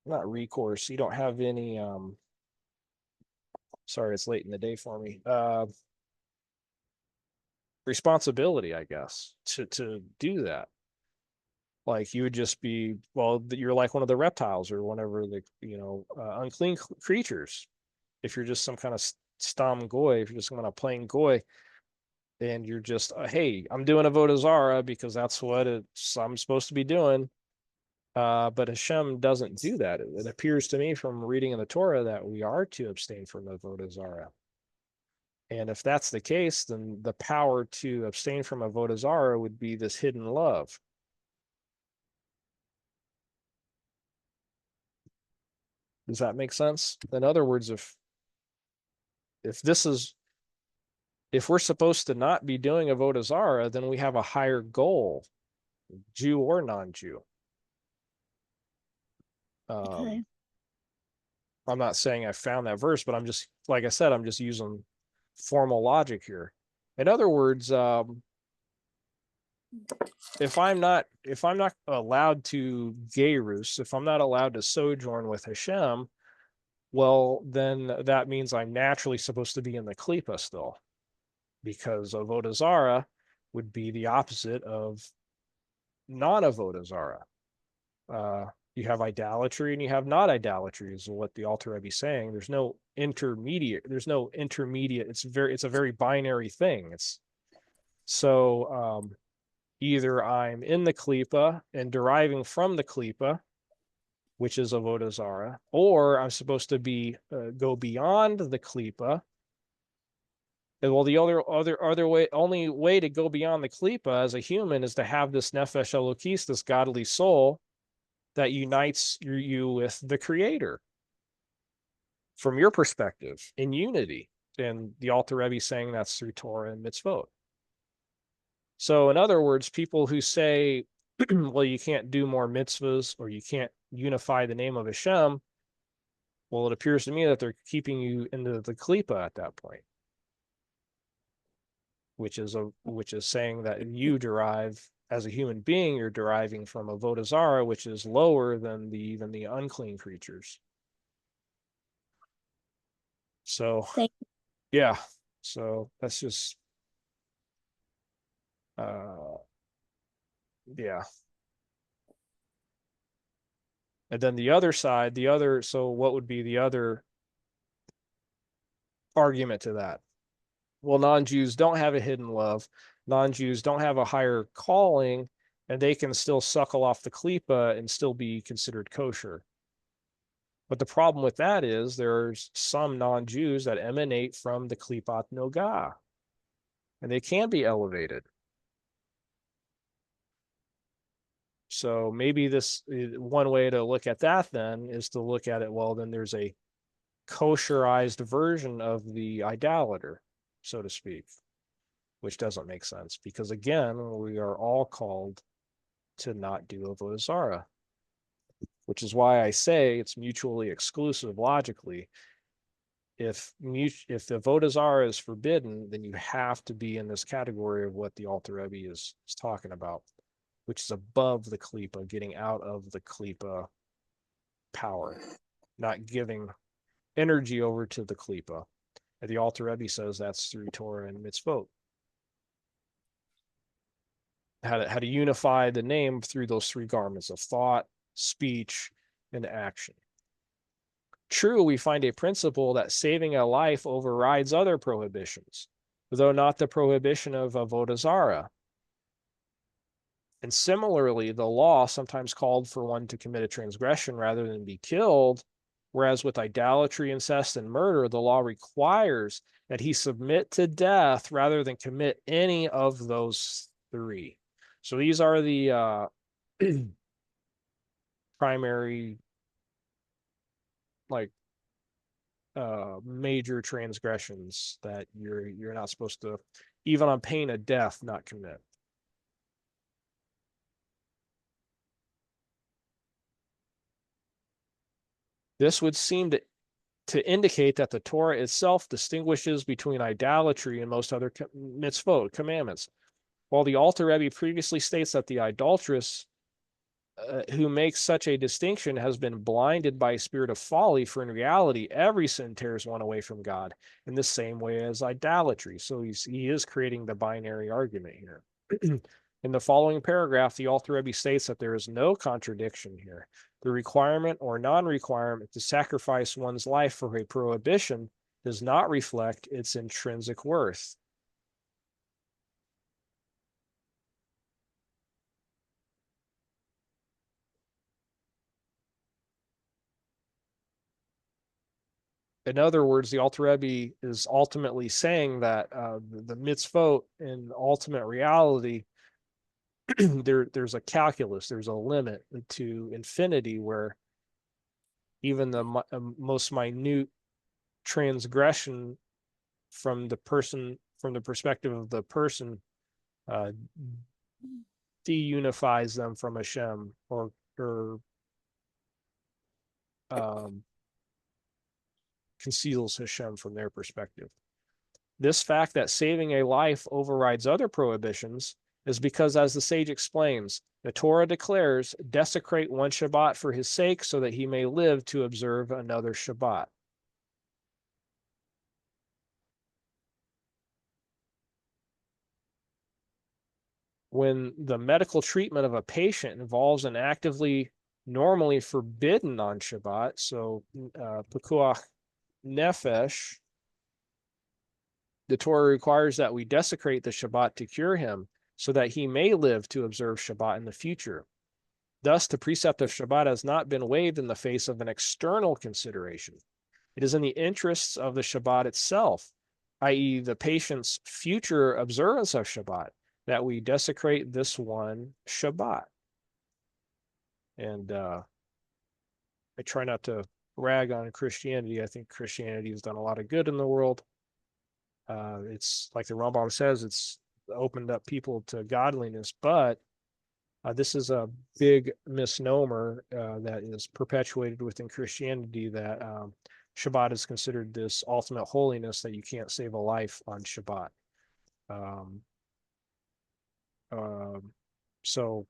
not recourse, you don't have any sorry, it's late in the day for me, responsibility, I guess, to do that. Like, you would just be, well, you're like one of the reptiles or whatever, the unclean creatures. If you're just some kind of stam goy, if you're just kind of plain goy, and you're just, hey, I'm doing avodah zarah because that's what I'm supposed to be doing. But Hashem doesn't do that. It appears to me from reading in the Torah that we are to abstain from avodah zarah. And if that's the case, then the power to abstain from avodah zarah would be this hidden love. Does that make sense? In other words, if we're supposed to not be doing avodah zarah, then we have a higher goal, Jew or non-Jew. Okay. I'm not saying I found that verse, but I'm just, like I said, I'm just using formal logic here. In other words, if I'm not allowed to gerus, if I'm not allowed to sojourn with Hashem, well, then that means I'm naturally supposed to be in the klipa still, because avodah zarah would be the opposite of non-avodah zarah. You have idolatry and you have not idolatry, is what the Alter Rebbe is saying. There's no intermediate. It's a very binary thing. It's so either I'm in the klipa and deriving from the klipa, which is avodah zarah, or I'm supposed to be go beyond the klipa. And well, the only way to go beyond the klipa as a human is to have this nefesh elokis, this godly soul that unites you with the Creator from your perspective in unity. And the Alter Rebbe saying that's through Torah and mitzvot. So in other words, people who say, well, you can't do more mitzvahs or you can't unify the name of Hashem, well, it appears to me that they're keeping you into the klipa at that point, which is saying that you derive, as a human being, you're deriving from avodah zarah, which is lower than even the unclean creatures. So yeah, so that's just yeah. And then the other side, so what would be the other argument to that? Well, non-Jews don't have a hidden love. Non-Jews don't have a higher calling, and they can still suckle off the klipa and still be considered kosher. But the problem with that is there's some non-Jews that emanate from the klipat nogah, and they can be elevated. So maybe this one way to look at that then is to look at it, well, then there's a kosherized version of the idolater. so to speak, which doesn't make sense because, again, we are all called to not do avodah zarah, which is why I say it's mutually exclusive logically. If the avodah zarah is forbidden, then you have to be in this category of what the Alter Rebbe is talking about, which is above the klipa, getting out of the klipa power, not giving energy over to the klipa. And the Alter Rebbe says that's through Torah and mitzvot. How to unify the name through those three garments of thought, speech, and action. True, we find a principle that saving a life overrides other prohibitions, though not the prohibition of avodah zarah. And similarly, the law sometimes called for one to commit a transgression rather than be killed, whereas with idolatry, incest, and murder, the law requires that he submit to death rather than commit any of those three. So these are the primary, like, major transgressions that you're not supposed to, even on pain of death, not commit. This would seem to indicate that the Torah itself distinguishes between idolatry and most other mitzvot, commandments. While the Alter Rebbe previously states that the idolatrous who makes such a distinction has been blinded by a spirit of folly, for in reality, every sin tears one away from God in the same way as idolatry. So he is creating the binary argument here. In the following paragraph, the Alter Rebbe states that there is no contradiction here. The requirement or non-requirement to sacrifice one's life for a prohibition does not reflect its intrinsic worth. In other words, the Alter Rebbe is ultimately saying that the mitzvot in ultimate reality, there's a calculus, there's a limit to infinity where even the most minute transgression from the perspective of the person, deunifies them from Hashem or conceals Hashem from their perspective. This fact that saving a life overrides other prohibitions is because, as the sage explains, the Torah declares, desecrate one Shabbat for his sake so that he may live to observe another Shabbat. When the medical treatment of a patient involves an actively normally forbidden on Shabbat, so pekuach nefesh, the Torah requires that we desecrate the Shabbat to cure him so that he may live to observe Shabbat in the future. Thus, the precept of Shabbat has not been waived in the face of an external consideration. It is in the interests of the Shabbat itself, i.e., the patient's future observance of Shabbat, that we desecrate this one Shabbat. And I try not to rag on Christianity. I think Christianity has done a lot of good in the world. It's like the Rambam says, it's opened up people to godliness, but this is a big misnomer that is perpetuated within Christianity, that Shabbat is considered this ultimate holiness, that you can't save a life on Shabbat. So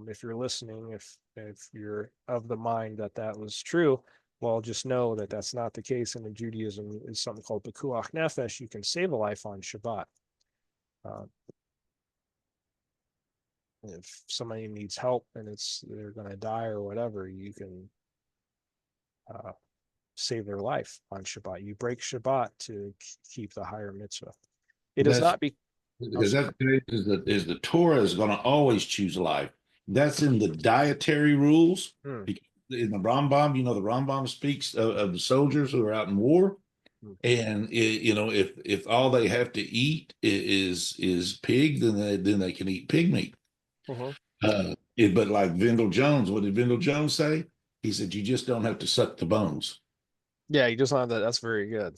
if you're listening, if you're of the mind that that was true, well, just know that that's not the case. And in Judaism is something called pekuach nefesh. You can save a life on Shabbat. If somebody needs help and they're going to die or whatever, you can save their life on Shabbat. You break Shabbat to keep the higher mitzvah. It does not be because that is the Torah is going to always choose life. That's in the dietary rules. Because in the Rambam, the Rambam speaks of the soldiers who are out in war, and if all they have to eat is pig, then they can eat pig meat. But like Vendel Jones, what did Vendel Jones say? He said, "You just don't have to suck the bones." Yeah, you just don't have that. That's very good.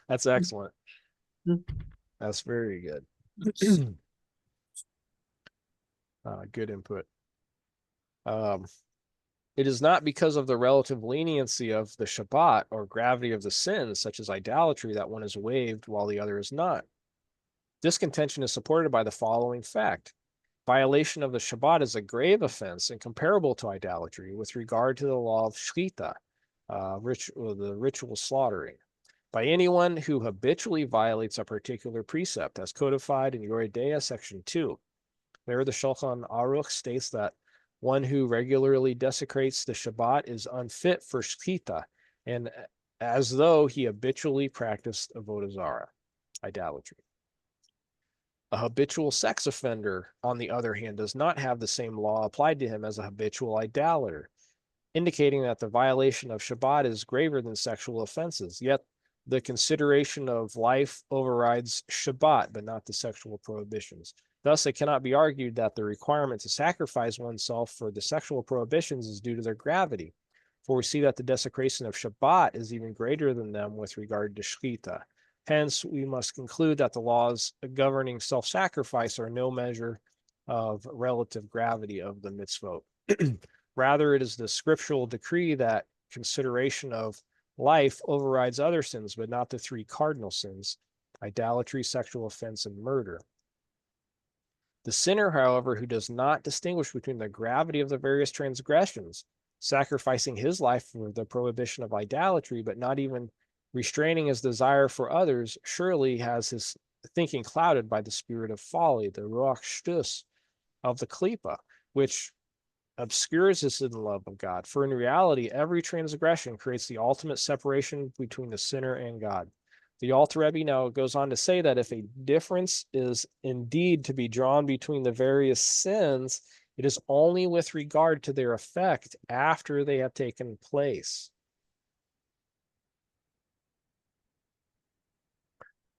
That's excellent. That's very good. Good input. It is not because of the relative leniency of the Shabbat or gravity of the sins, such as idolatry, that one is waived while the other is not. This contention is supported by the following fact. Violation of the Shabbat is a grave offense and comparable to idolatry with regard to the law of Shechita, the ritual slaughtering, by anyone who habitually violates a particular precept, as codified in Yoreh Deah, section 2. There, the Shulchan Aruch states that one who regularly desecrates the Shabbat is unfit for Shechita, and as though he habitually practiced avodah zarah, idolatry. A habitual sex offender, on the other hand, does not have the same law applied to him as a habitual idolater, indicating that the violation of Shabbat is graver than sexual offenses. Yet the consideration of life overrides Shabbat, but not the sexual prohibitions. Thus, it cannot be argued that the requirement to sacrifice oneself for the sexual prohibitions is due to their gravity, for we see that the desecration of Shabbat is even greater than them with regard to Shechita. Hence, we must conclude that the laws governing self-sacrifice are no measure of relative gravity of the mitzvot. Rather, it is the scriptural decree that consideration of life overrides other sins, but not the three cardinal sins: idolatry, sexual offense, and murder. The sinner, however, who does not distinguish between the gravity of the various transgressions, sacrificing his life for the prohibition of idolatry, but not even restraining his desire for others, surely has his thinking clouded by the spirit of folly, the ruach shtus of the klipa, which obscures his hidden love of God. For in reality, every transgression creates the ultimate separation between the sinner and God. The Alter Rebbe now goes on to say that if a difference is indeed to be drawn between the various sins, it is only with regard to their effect after they have taken place.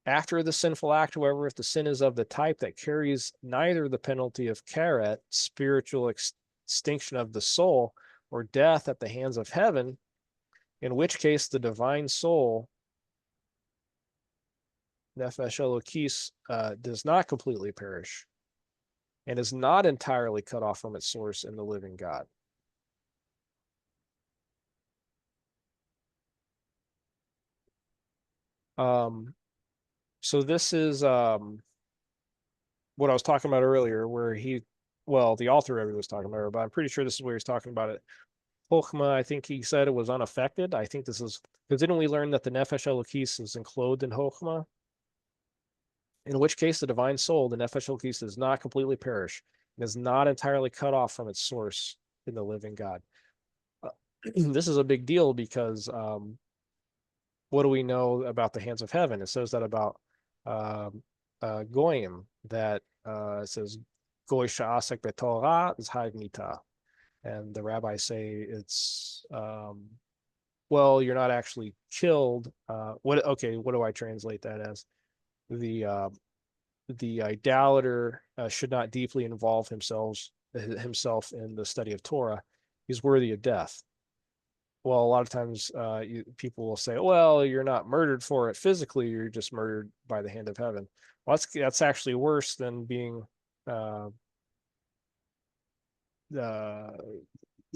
After the sinful act, however, if the sin is of the type that carries neither the penalty of karet, spiritual extinction of the soul, or death at the hands of heaven, in which case the divine soul, Nefesh Elokis, does not completely perish and is not entirely cut off from its source in the living God. So this is what I was talking about earlier, where the Alter Rebbe was talking about it, but I'm pretty sure this is where he's talking about it. Chochmah, I think he said it was unaffected. I think this is, because didn't we learn that the Nefesh Elokis is enclosed in Chochmah? In which case the divine soul, the Nefesh Elokis, does not completely perish and is not entirely cut off from its source in the living God. This is a big deal because what do we know about the hands of heaven? It says that about Goyim, that it says Goy sha'asek betorah zhag nita. And the rabbis say it's well, you're not actually killed. What do I translate that as? The idolater should not deeply involve himself in the study of Torah. He's worthy of death. Well, a lot of times people will say, well, you're not murdered for it physically, you're just murdered by the hand of heaven. Well, that's actually worse than being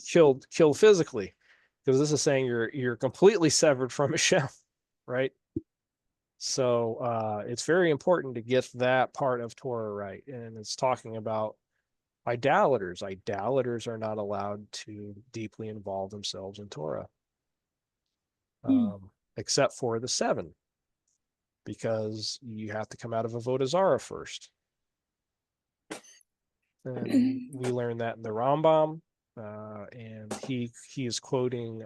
killed physically, because this is saying you're completely severed from Hashem, right? So it's very important to get that part of Torah right. And it's talking about idolaters. Idolaters are not allowed to deeply involve themselves in Torah, except for the 7, because you have to come out of avodah zarah first. And we learned that in the Rambam, and he is quoting,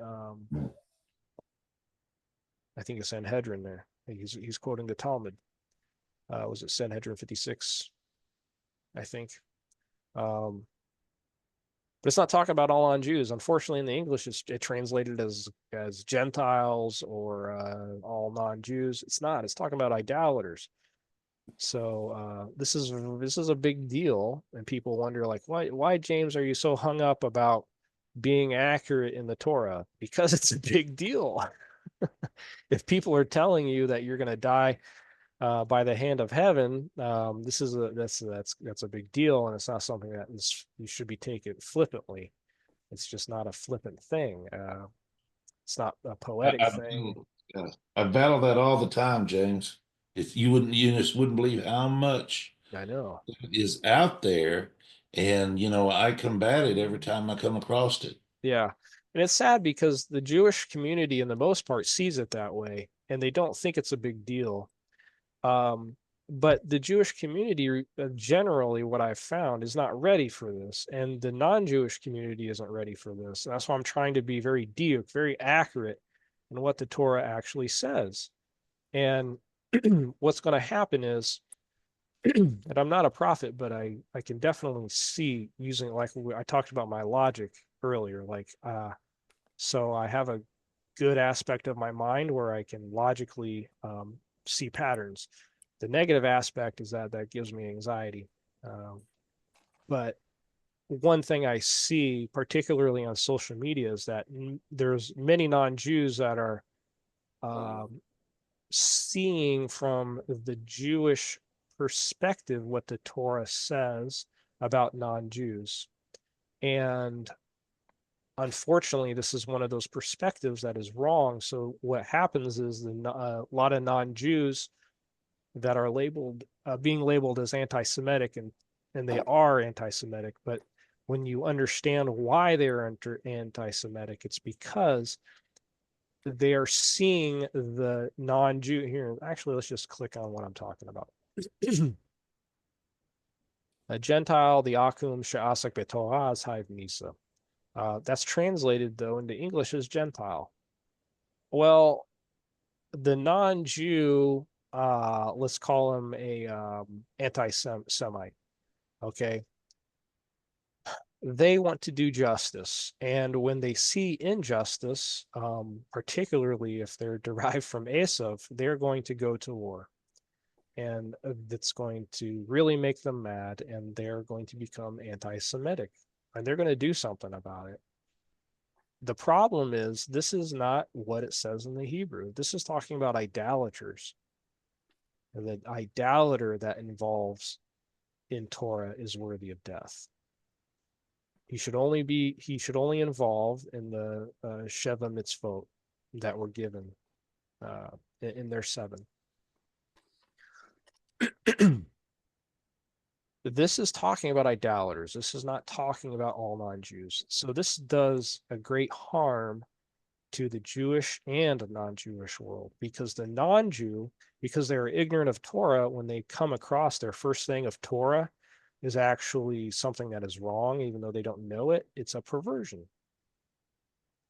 I think it's Sanhedrin there. He's quoting the Talmud. Was it Sanhedrin 56? I think. But it's not talking about all non-Jews. Unfortunately, in the English, it's translated as Gentiles or all non-Jews. It's not. It's talking about idolaters. So this is a big deal, and people wonder, like, why James are you so hung up about being accurate in the Torah? Because it's a big deal. If people are telling you that you're going to die by the hand of heaven, this is that's a big deal, and it's not something that you should be taken flippantly. It's just not a flippant thing. It's not a poetic thing. I battle that all the time, James. If you just wouldn't believe how much I know. is out there, and I combat it every time I come across it. Yeah. And it's sad because the Jewish community, in the most part, sees it that way, and they don't think it's a big deal. But the Jewish community, generally, what I've found, is not ready for this, and the non-Jewish community isn't ready for this. And that's why I'm trying to be very diuk, very accurate in what the Torah actually says. And what's going to happen is, and I'm not a prophet, but I can definitely see using, like I talked about my logic earlier, so I have a good aspect of my mind where I can logically see patterns. The negative aspect is that gives me anxiety. But one thing I see, particularly on social media, is that there's many non-Jews that are seeing from the Jewish perspective what the Torah says about non-Jews. And unfortunately, this is one of those perspectives that is wrong. So what happens is a lot of non-Jews that are being labeled as anti-Semitic, and they are anti-Semitic, but when you understand why they're anti-Semitic, it's because they are seeing the non-Jew here. Actually, let's just click on what I'm talking about. A Gentile, the Akum She'asak B'Torah as Hive Misa. That's translated, though, into English as Gentile. Well, the non-Jew, let's call him a anti-Semite, okay? They want to do justice, and when they see injustice, particularly if they're derived from Esav, they're going to go to war, and that's going to really make them mad, and they're going to become anti-Semitic, and they're going to do something about it. The problem is, this is not what it says in the Hebrew. This is talking about idolaters, and the idolater that involves in Torah is worthy of death. He should only involve in the Sheva mitzvot that were given in their 7. This is talking about idolaters. This is not talking about all non-Jews. So this does a great harm to the Jewish and non-Jewish world, because the non-Jew, because they're ignorant of Torah, when they come across their first thing of Torah is actually something that is wrong, even though they don't know it, it's a perversion.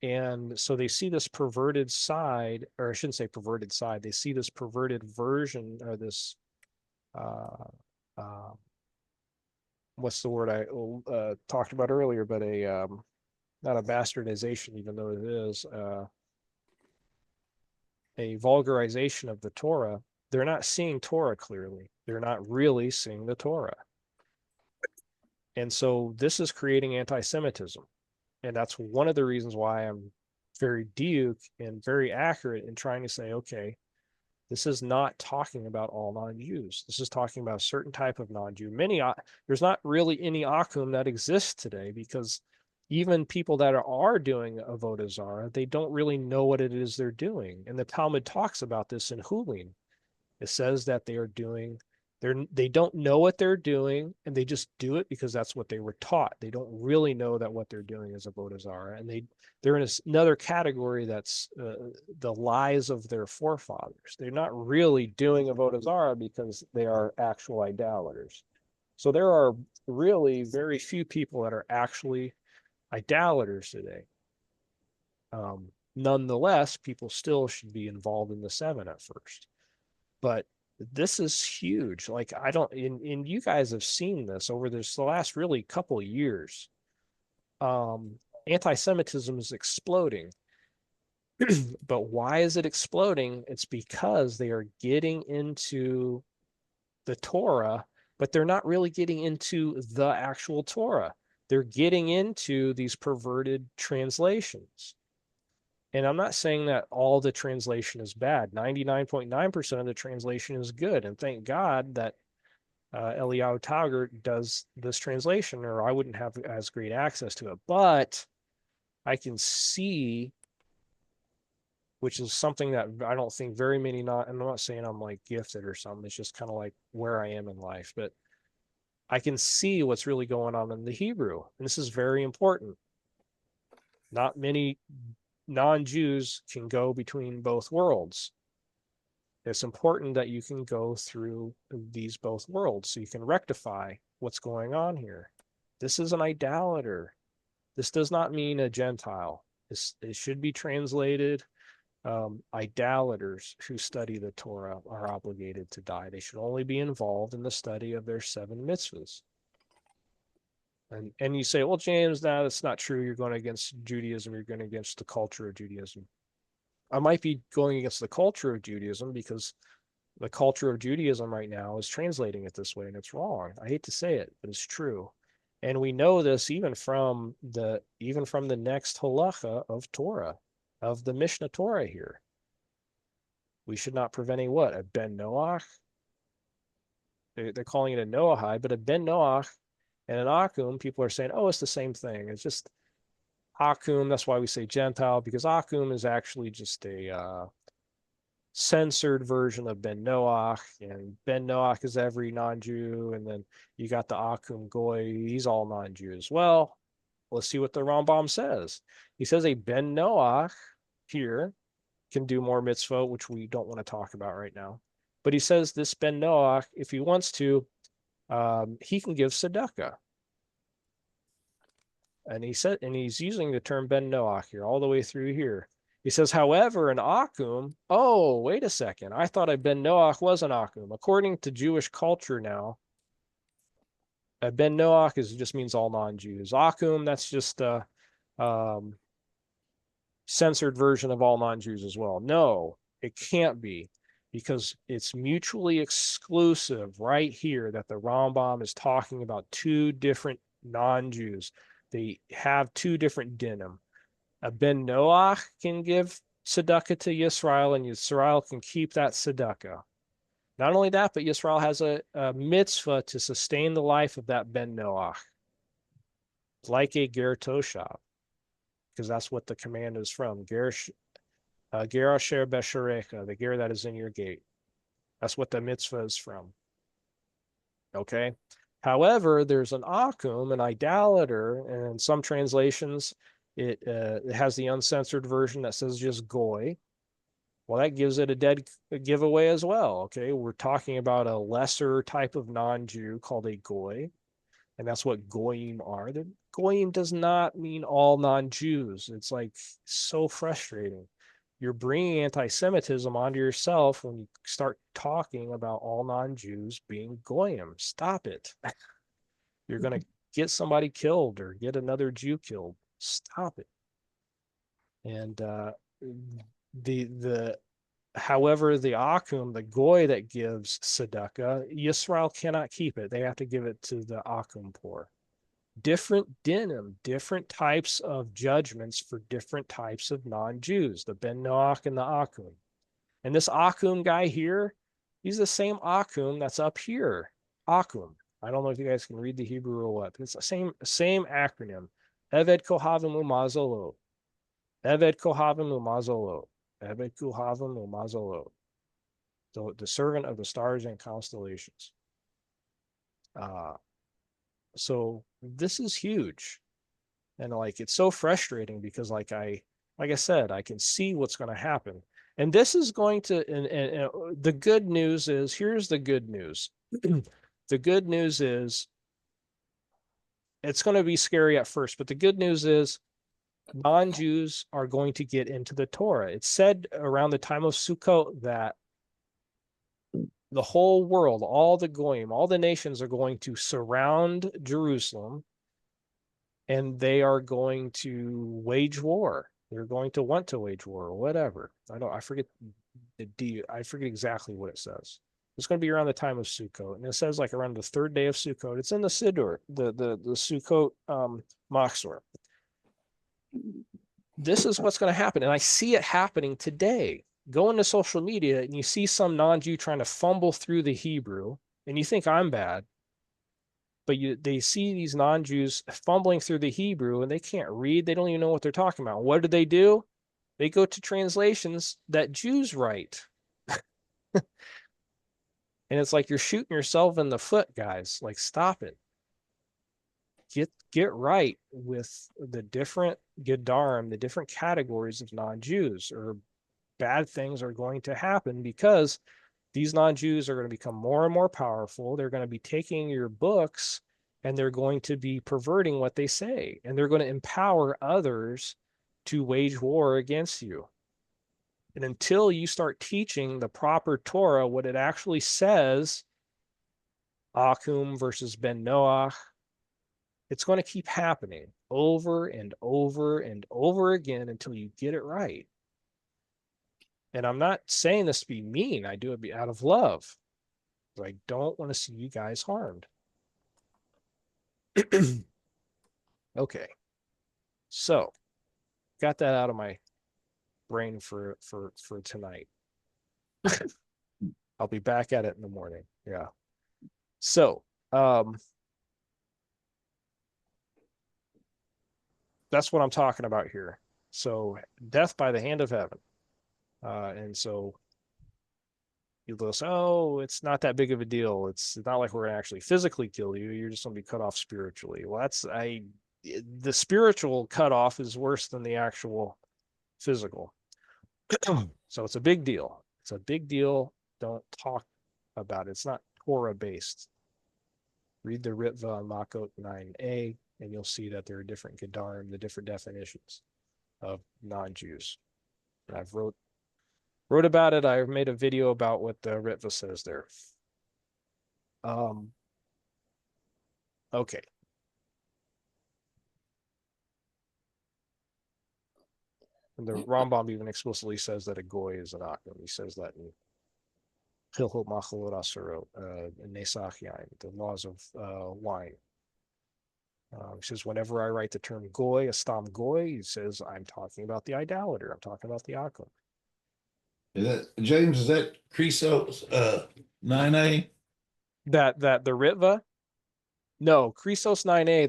And so they see this perverted side, or I shouldn't say perverted side, they see this perverted version, or this, what's the word I talked about earlier, but not a bastardization, even though it is, a vulgarization of the Torah. They're not seeing Torah clearly. They're not really seeing the Torah. And so this is creating anti-Semitism. And that's one of the reasons why I'm very diuk and very accurate in trying to say, okay, this is not talking about all non-Jews. This is talking about a certain type of non-Jew. There's not really any akum that exists today, because even people that are doing avodah zarah, they don't really know what it is they're doing. And the Talmud talks about this in Hulin. It says that they don't know what they're doing, and they just do it because that's what they were taught. They don't really know that what they're doing is avodah zarah, and they're in another category that's the lies of their forefathers. They're not really doing avodah zarah because they are actual idolaters. So there are really very few people that are actually idolaters today. Nonetheless, people still should be involved in the 7 at first. But this is huge. Like, and you guys have seen this over the last really couple of years. Anti-Semitism is exploding. But why is it exploding? It's because they are getting into the Torah, but they're not really getting into the actual Torah. They're getting into these perverted translations. And I'm not saying that all the translation is bad. 99.9% of the translation is good. And thank God that Eliyahu Taggart does this translation, or I wouldn't have as great access to it. But I can see, which is something that I don't think very many, I'm not saying I'm like gifted or something. It's just kind of like where I am in life. But I can see what's really going on in the Hebrew. And this is very important. Not many non-Jews can go between both worlds. It's important that you can go through these both worlds so you can rectify what's going on here. This is an idolater. This does not mean a Gentile. It should be translated, idolaters who study the Torah are obligated to die. They should only be involved in the study of their 7 mitzvahs. And you say, well, James, that's not true. You're going against Judaism. You're going against the culture of Judaism. I might be going against the culture of Judaism because the culture of Judaism right now is translating it this way, and it's wrong. I hate to say it, but it's true. And we know this even from the next halacha of Torah, of the Mishnah Torah here. We should not prevent a what? A ben Noach? They're calling it a Noahide, but a ben Noach and an Akum, people are saying, oh, it's the same thing. It's just Akum. That's why we say Gentile, because Akum is actually just a censored version of Ben Noach, and Ben Noach is every non-Jew, and then you got the Akum Goy, he's all non-Jews. Well, let's see what the Rambam says. He says a Ben Noach here can do more mitzvot, which we don't want to talk about right now. But he says this Ben Noach, if he wants to, he can give tzedakah. And he's using the term Ben Noach here all the way through here. He says, however, an Akum, oh, wait a second. I thought a Ben Noach was an Akum. According to Jewish culture now, a Ben Noach just means all non-Jews. Akum, that's just a censored version of all non-Jews as well. No, it can't be, because it's mutually exclusive right here that the Rambam is talking about 2 different non-Jews. They have 2 different dinim. A Ben Noach can give tzedakah to Yisrael, and Yisrael can keep that tzedakah. Not only that, but Yisrael has a mitzvah to sustain the life of that Ben Noach, like a ger toshav, because that's what the command is from. Ger asher besharecha, the ger that is in your gate. That's what the mitzvah is from. Okay. However, there's an akum, an idolater, and in some translations, it has the uncensored version that says just goy. Well, that gives it a dead giveaway as well. Okay, we're talking about a lesser type of non-Jew called a goy, and that's what goyim are. The goyim does not mean all non-Jews. It's like so frustrating. You're bringing anti-Semitism onto yourself when you start talking about all non-Jews being goyim. Stop it. You're going to get somebody killed or get another Jew killed. Stop it. And however, the akum, the goy that gives tzedakah, Yisrael cannot keep it. They have to give it to the akum poor. Different dinim, different types of judgments for different types of non-Jews, the Ben Noach and the akum. And this akum guy here, he's the same akum that's up here. Akum. I don't know if you guys can read the Hebrew or what, but it's the same acronym. Eved kohavim umazolo. Eved kohavim umazolo. Eved kohavim umazolo. The servant of the stars and constellations. So this is huge. And like, it's so frustrating because like I said, I can see what's going to happen. And this is going to, and the good news is, here's the good news. The good news is, it's going to be scary at first, but the good news is non-Jews are going to get into the Torah. It's said around the time of Sukkot that the whole world, all the goyim, all the nations are going to surround Jerusalem, and they are going to wage war. They're going to want to wage war or whatever. I forget exactly what it says. It's going to be around the time of Sukkot, and it says like around the 3rd day of Sukkot. It's in the Siddur, the Sukkot Machzor. this is what's going to happen. And I see it happening today. Go into social media and you see some non-Jew trying to fumble through the Hebrew, and you think I'm bad, but they see these non-Jews fumbling through the Hebrew and they can't read. They don't even know what they're talking about. What do? They go to translations that Jews write. And it's like you're shooting yourself in the foot, guys. Like, stop it. Get right with the different Gedarim, the different categories of non-Jews, or bad things are going to happen because these non-Jews are going to become more and more powerful. They're going to be taking your books and they're going to be perverting what they say, and they're going to empower others to wage war against you. And until you start teaching the proper Torah, what it actually says, Akum versus Ben Noach, it's going to keep happening over and over and over again until you get it right. And I'm not saying this to be mean. I do it out of love. I don't want to see you guys harmed. Okay. So got that out of my brain for tonight. I'll be back at it in the morning. Yeah. So that's what I'm talking about here. So death by the hand of heaven. And so you'll go, oh, it's not that big of a deal. It's not like we're going to actually physically kill you. You're just going to be cut off spiritually. Well, the spiritual cutoff is worse than the actual physical. So it's a big deal. It's a big deal. Don't talk about it. It's not Torah based. Read the Ritva on Makot 9a, and you'll see that there are different Gedarim, the different definitions of non-Jews. And I've wrote about it. I made a video about what the Ritva says there. Okay. And the Rambam even explicitly says that a goy is an akum. He says that in Hilchot Machalot Asurot, Nesach Yain, the laws of wine. He says, whenever I write the term goy, a stam goy, he says, I'm talking about the idolater. I'm talking about the akum. James, is that Creosote's 9a? That the Ritva? No, Christos 9a,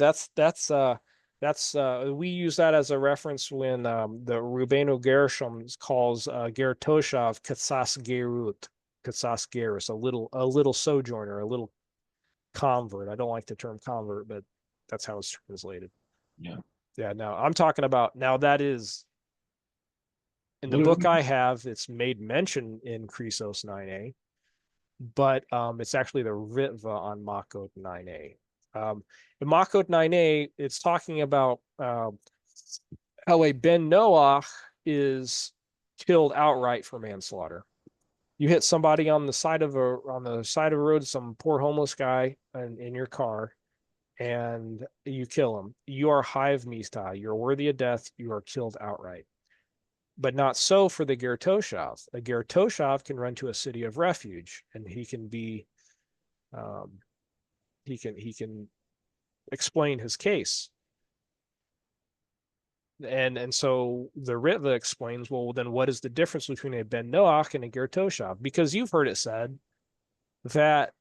that's we use that as a reference when the Rubenu Gershom calls Ger Toshav Katsas Gerut, Katsas Gerus, a little sojourner, a little convert. I don't like the term convert, but that's how it's translated. Yeah. Yeah, now I'm talking about, now that is in the book I have, it's made mention in Christos 9a, but it's actually the Ritva on Makot 9a. In Makot 9a, it's talking about how a Ben Noach is killed outright for manslaughter. You hit somebody on the side of a road, some poor homeless guy in your car, and you kill him. You are hive mista. You're worthy of death. You are killed outright. But not so for the Ger Toshav. A Ger Toshav can run to a city of refuge, and he can be, he can explain his case. And so the Ritva explains, well, then what is the difference between a Ben Noach and a Ger Toshav? Because you've heard it said that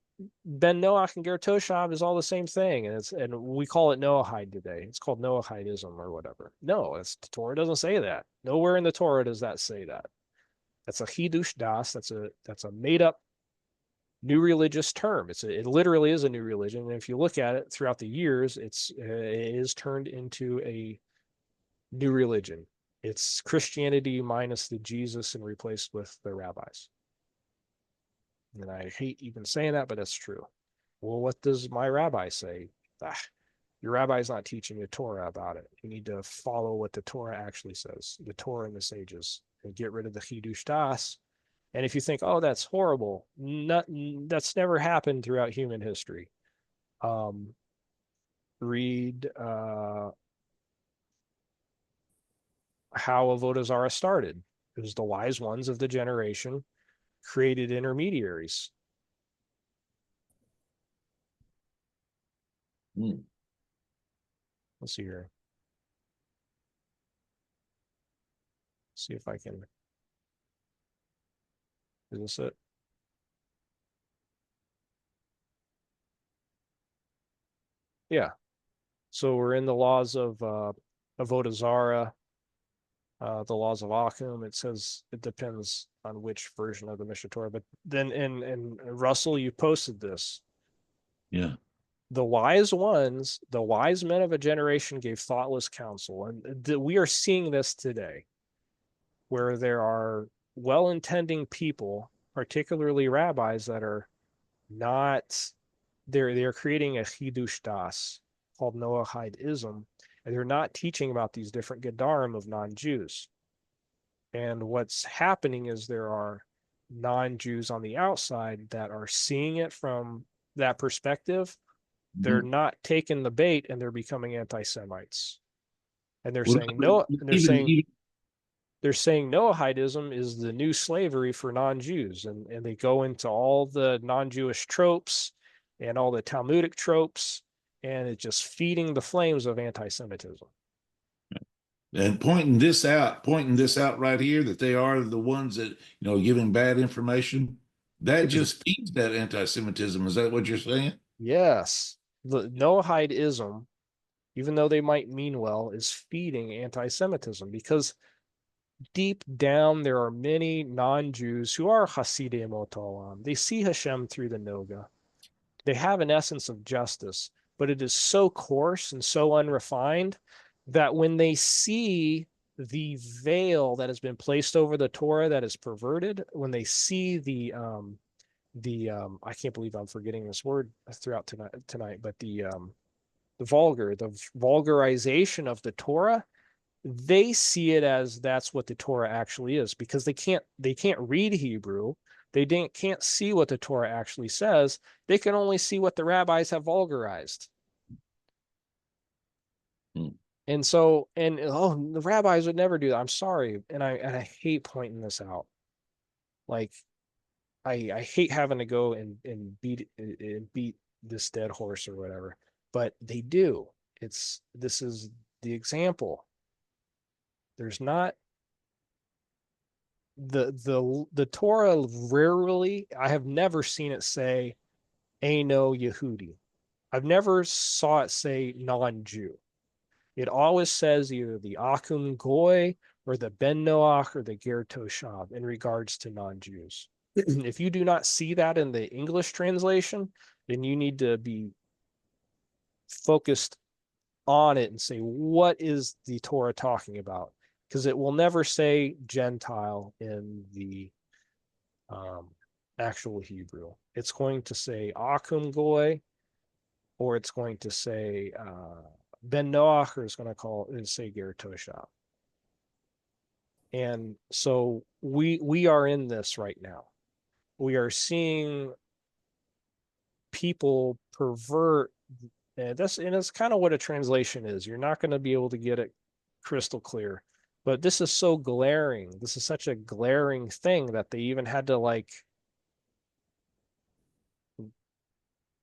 Ben Noach and Ger Toshav is all the same thing, and we call it Noahide today. It's called Noahidism or whatever. No, the Torah doesn't say that. Nowhere in the Torah does that say that. That's a Hidush Das. That's a made up new religious term. It literally is a new religion, and if you look at it throughout the years, it is turned into a new religion. It's Christianity minus the Jesus and replaced with the rabbis. And I hate even saying that, but it's true. Well, what does my rabbi say? Your rabbi's not teaching you Torah about it. You need to follow what the Torah actually says, the Torah and the sages, and get rid of the Chidush Das. And if you think, oh, that's horrible, that's never happened throughout human history. Read how Avodah Zarah started. It was the wise ones of the generation created intermediaries. Let's see here. see if I can. Is this it? Yeah. So we're in the laws of Avodah Zarah, the laws of Akum. It says it depends on which version of the Mishnah Torah. But then, and Russell, you posted this. Yeah. The wise ones, the wise men of a generation gave thoughtless counsel. And we are seeing this today, where there are well-intending people, particularly rabbis, that are not, they're creating a chidush das called Noahide-ism, and they're not teaching about these different gedarim of non-Jews. And what's happening is there are non-Jews on the outside that are seeing it from that perspective. They're not taking the bait, and they're becoming anti-Semites. And they're saying no. And they're saying Noahidism is the new slavery for non-Jews, and they go into all the non-Jewish tropes and all the Talmudic tropes, and it's just feeding the flames of anti-Semitism. And pointing this out right here, that they are the ones that, giving bad information, that just feeds that anti-Semitism. Is that what you're saying? Yes. The Noahide-ism, even though they might mean well, is feeding anti-Semitism, because deep down there are many non-Jews who are Hasidei Emot Olam. They see Hashem through the Noga. They have an essence of justice, but it is so coarse and so unrefined that when they see the veil that has been placed over the Torah that is perverted, when they see the I can't believe I'm forgetting this word throughout tonight, but the vulgarization of the Torah, they see it as that's what the Torah actually is, because they can't read Hebrew. They can't see what the Torah actually says. They can only see what the rabbis have vulgarized. And so, the rabbis would never do that. I'm sorry. And I hate pointing this out. Like, I hate having to go and beat this dead horse or whatever, but they do. This is the example. There's not the Torah rarely, I have never seen it say Eino Yehudi. I've never saw it say non-Jew. It always says either the Akum Goy or the Ben Noach or the Ger Toshav in regards to non-Jews. If you do not see that in the English translation, then you need to be focused on it and say, what is the Torah talking about? Because it will never say Gentile in the actual Hebrew. It's going to say Akum Goy, or it's going to say Ben Noach, or it's going to say Ger Toshav. And so we are in this right now. We are seeing people pervert, and it's kind of what a translation is. You're not going to be able to get it crystal clear, but this is so glaring. This is such a glaring thing that they even had to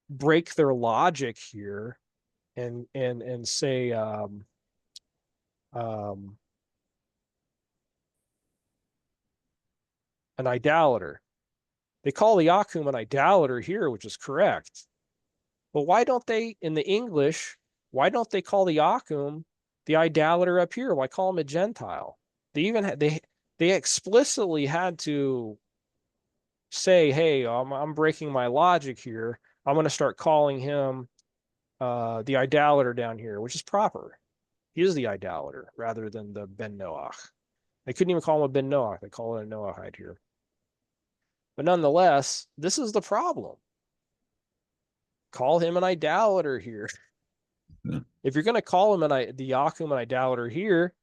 break their logic here and say an idolater. They call the Akum an idolater here, which is correct. But why don't they, in the English, why don't they call the Akum the idolater up here? Why call him a Gentile? They explicitly had to say, hey, I'm breaking my logic here. I'm going to start calling him the idolater down here, which is proper. He is the idolater rather than the Ben Noach. They couldn't even call him a Ben Noach. They call it a Noahide here. But nonetheless, this is the problem. Call him an idolater here. Yeah. If you're going to call him the Akum an idolater here,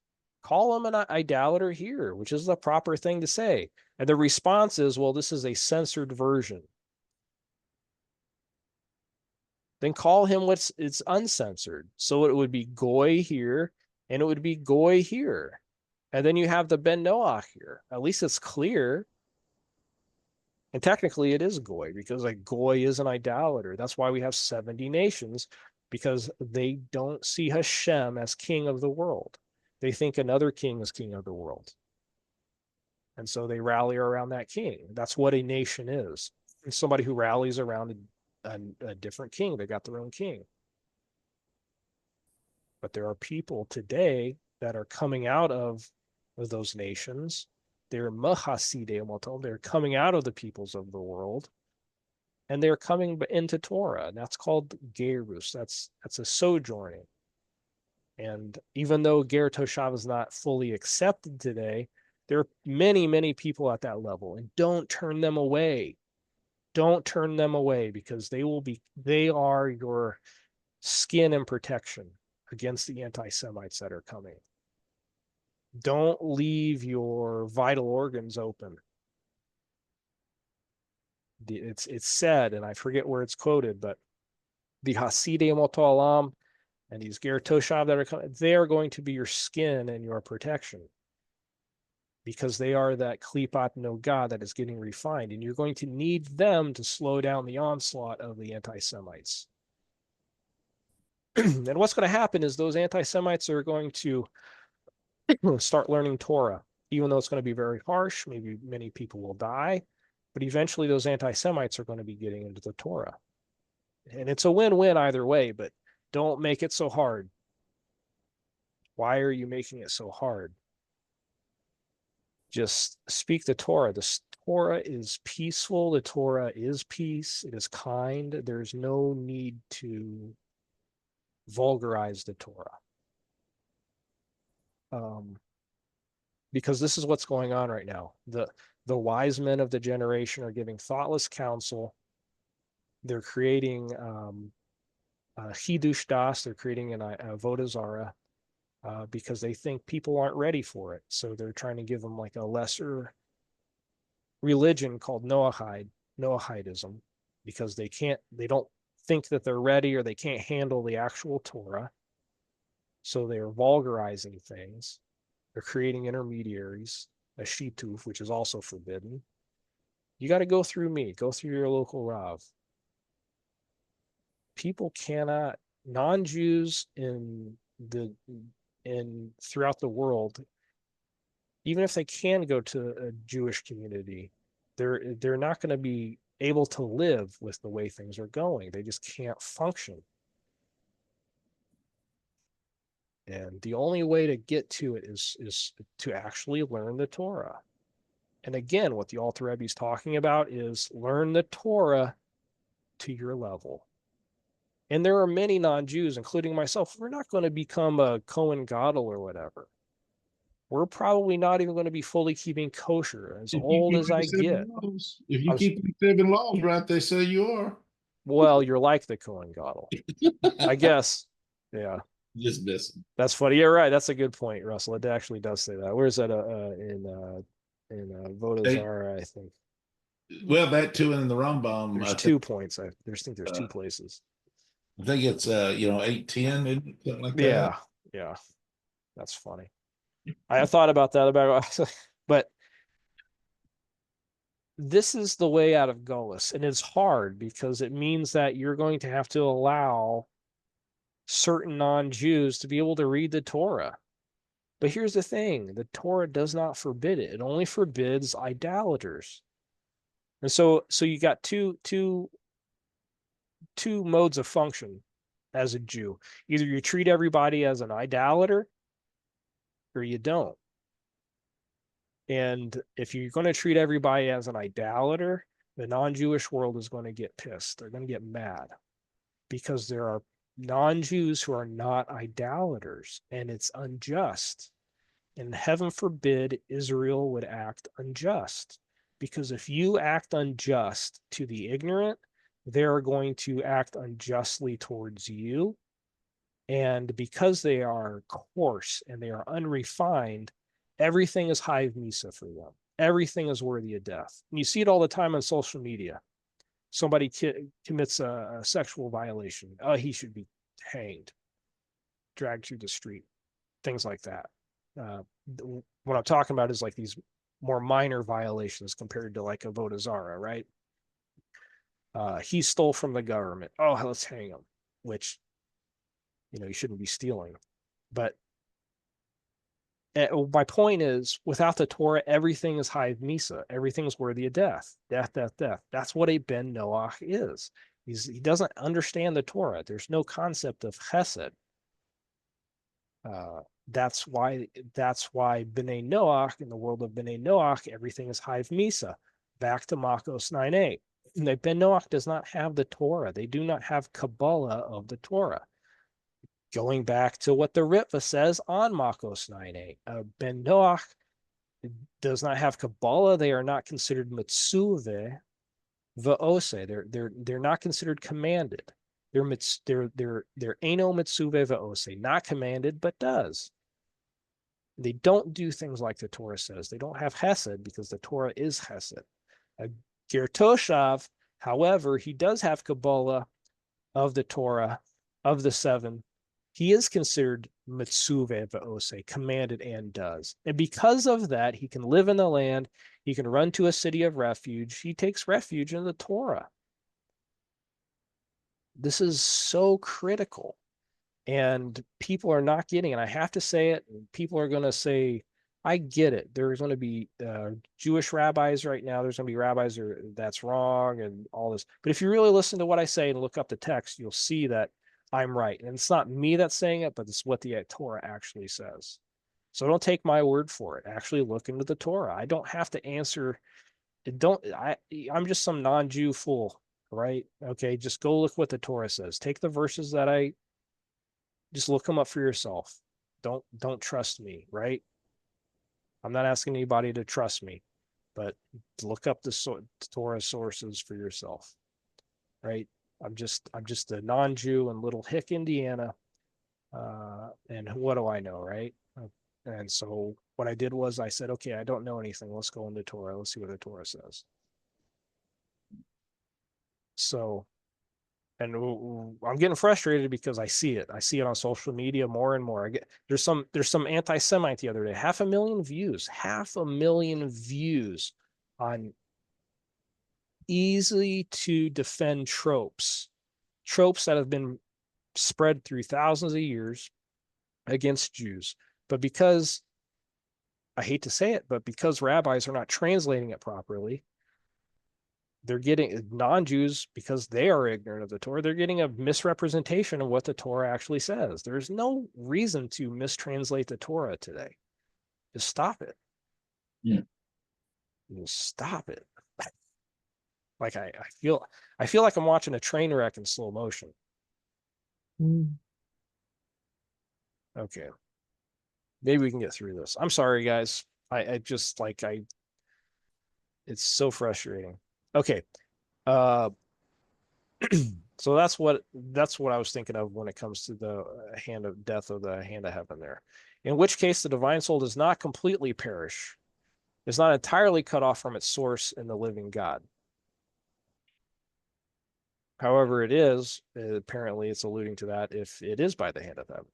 call him an idolater here, which is the proper thing to say. And the response is, well, this is a censored version. Then call him it's uncensored. So it would be Goy here, and it would be Goy here. And then you have the Ben Noach here. At least it's clear. And technically it is Goy, because Goy is an idolater. That's why we have 70 nations, because they don't see Hashem as king of the world. They think another king is king of the world. And so they rally around that king. That's what a nation is. It's somebody who rallies around a different king. They got their own king. But there are people today that are coming out of those nations. They're Mahasidei Motom. They're coming out of the peoples of the world. And they're coming into Torah. And that's called Gerus. That's a sojourning. And even though Ger Toshav is not fully accepted today, there are many, many people at that level. And don't turn them away. Don't turn them away, because they are your skin and protection against the anti-Semites that are coming. Don't leave your vital organs open. It's said, and I forget where it's quoted, but the Hasidei Moto Alam and these Ger Toshav that are coming, they are going to be your skin and your protection, because they are that Klipat Noga that is getting refined, and you're going to need them to slow down the onslaught of the anti-Semites. And what's going to happen is those anti-Semites are going to start learning Torah, even though it's going to be very harsh. Maybe many people will die, but eventually those anti-Semites are going to be getting into the Torah. And it's a win-win either way, but don't make it so hard. Why are you making it so hard? Just speak the Torah. The Torah is peaceful. The Torah is peace. It is kind. There's no need to vulgarize the Torah. Because this is what's going on right now. The wise men of the generation are giving thoughtless counsel. They're creating Hidush Das. They're creating an Avodah Zarah because they think people aren't ready for it. So they're trying to give them like a lesser religion called Noahidism, because they don't think that they're ready, or they can't handle the actual Torah. So they're vulgarizing things. They're creating intermediaries, a shituf, which is also forbidden. You got to go through me, go through your local Rav. People cannot, non-Jews throughout the world, even if they can go to a Jewish community, they're not going to be able to live with the way things are going. They just can't function. And the only way to get to it is to actually learn the Torah. And again, what the Alter Rebbe is talking about is learn the Torah to your level. And there are many non-Jews, including myself, we're not going to become a Kohen Gadol or whatever. We're probably not even going to be fully keeping kosher, as old as I get. If you keep the 7 laws right, they say you are. Well, you're like the Kohen Gadol, I guess. Yeah. Just missing. That's funny. You're right. That's a good point, Russell. It actually does say that. Where's that in Avodah Zarah, I think. Well, that too, and in the Rambam. There's 2 points. I think there's 2 places. I think it's 8:10, something like that. Yeah. That's funny. I thought about that but this is the way out of Golis, and it's hard because it means that you're going to have to allow certain non-Jews to be able to read the Torah. But here's the thing, the Torah does not forbid it. It only forbids idolaters. And so you got two modes of function as a Jew. Either you treat everybody as an idolater or you don't. And if you're going to treat everybody as an idolater, the non-Jewish world is going to get pissed. They're going to get mad because there are non-Jews who are not idolaters, and it's unjust. And heaven forbid Israel would act unjust, because if you act unjust to the ignorant, they're going to act unjustly towards you. And because they are coarse and they are unrefined, everything is hive misa for them. Everything is worthy of death. And you see it all the time on social media. Somebody commits a sexual violation. Oh, he should be hanged, dragged through the street, things like that. What I'm talking about is like these more minor violations compared to like Avodah Zarah, right? He stole from the government. Oh, let's hang him, which, you shouldn't be stealing. But my point is, without the Torah, everything is Hive Misa. Everything's worthy of death. Death, death, death. That's what a Ben Noach is. He doesn't understand the Torah. There's no concept of chesed. That's why B'nai Noach, in the world of B'nai Noach, everything is Hive Misa. Back to Makos 9a. Ben Noach does not have the Torah. They do not have Kabbalah of the Torah. Going back to what the Ritva says on Makos 9a, Ben Noach does not have Kabbalah. They are not considered Mitzuve Va'ose. They're not considered commanded. They're Eno Mitzuve Va'ose, not commanded, but does. They don't do things like the Torah says. They don't have Hesed because the Torah is Hesed. Ger Toshav, however, he does have Kabbalah of the Torah, of the 7. He is considered Mitzuve Va'ose, commanded and does. And because of that, he can live in the land. He can run to a city of refuge. He takes refuge in the Torah. This is so critical. And people are not getting it. I have to say it. People are going to say, I get it. There's going to be Jewish rabbis right now. There's going to be rabbis that's wrong and all this. But if you really listen to what I say and look up the text, you'll see that I'm right. And it's not me that's saying it, but it's what the Torah actually says. So don't take my word for it. Actually look into the Torah. I don't have to answer. I'm just some non-Jew fool, right? Okay, just go look what the Torah says. Take the verses that just look them up for yourself. Don't trust me, right? I'm not asking anybody to trust me, but look up the Torah sources for yourself, right? I'm just a non-Jew in Little Hick, Indiana, and what do I know, right? And so what I did was I said, okay, I don't know anything. Let's go into Torah. Let's see what the Torah says. So, and I'm getting frustrated because I see it. I see it on social media more and more. There's some anti-Semite the other day, 500,000 views on easy to defend tropes that have been spread through thousands of years against Jews. But because, I hate to say it, but because rabbis are not translating it properly, they're getting non-Jews, because they are ignorant of the Torah, they're getting a misrepresentation of what the Torah actually says. There's no reason to mistranslate the Torah today. Just stop it. Yeah. Just stop it. Like I feel like I'm watching a train wreck in slow motion. Okay. Maybe we can get through this. I'm sorry, guys. It's so frustrating. Okay. So that's what I was thinking of when it comes to the hand of death or the hand of heaven there. In which case the divine soul does not completely perish. It's not entirely cut off from its source in the living God. However, apparently it's alluding to that if it is by the hand of heaven.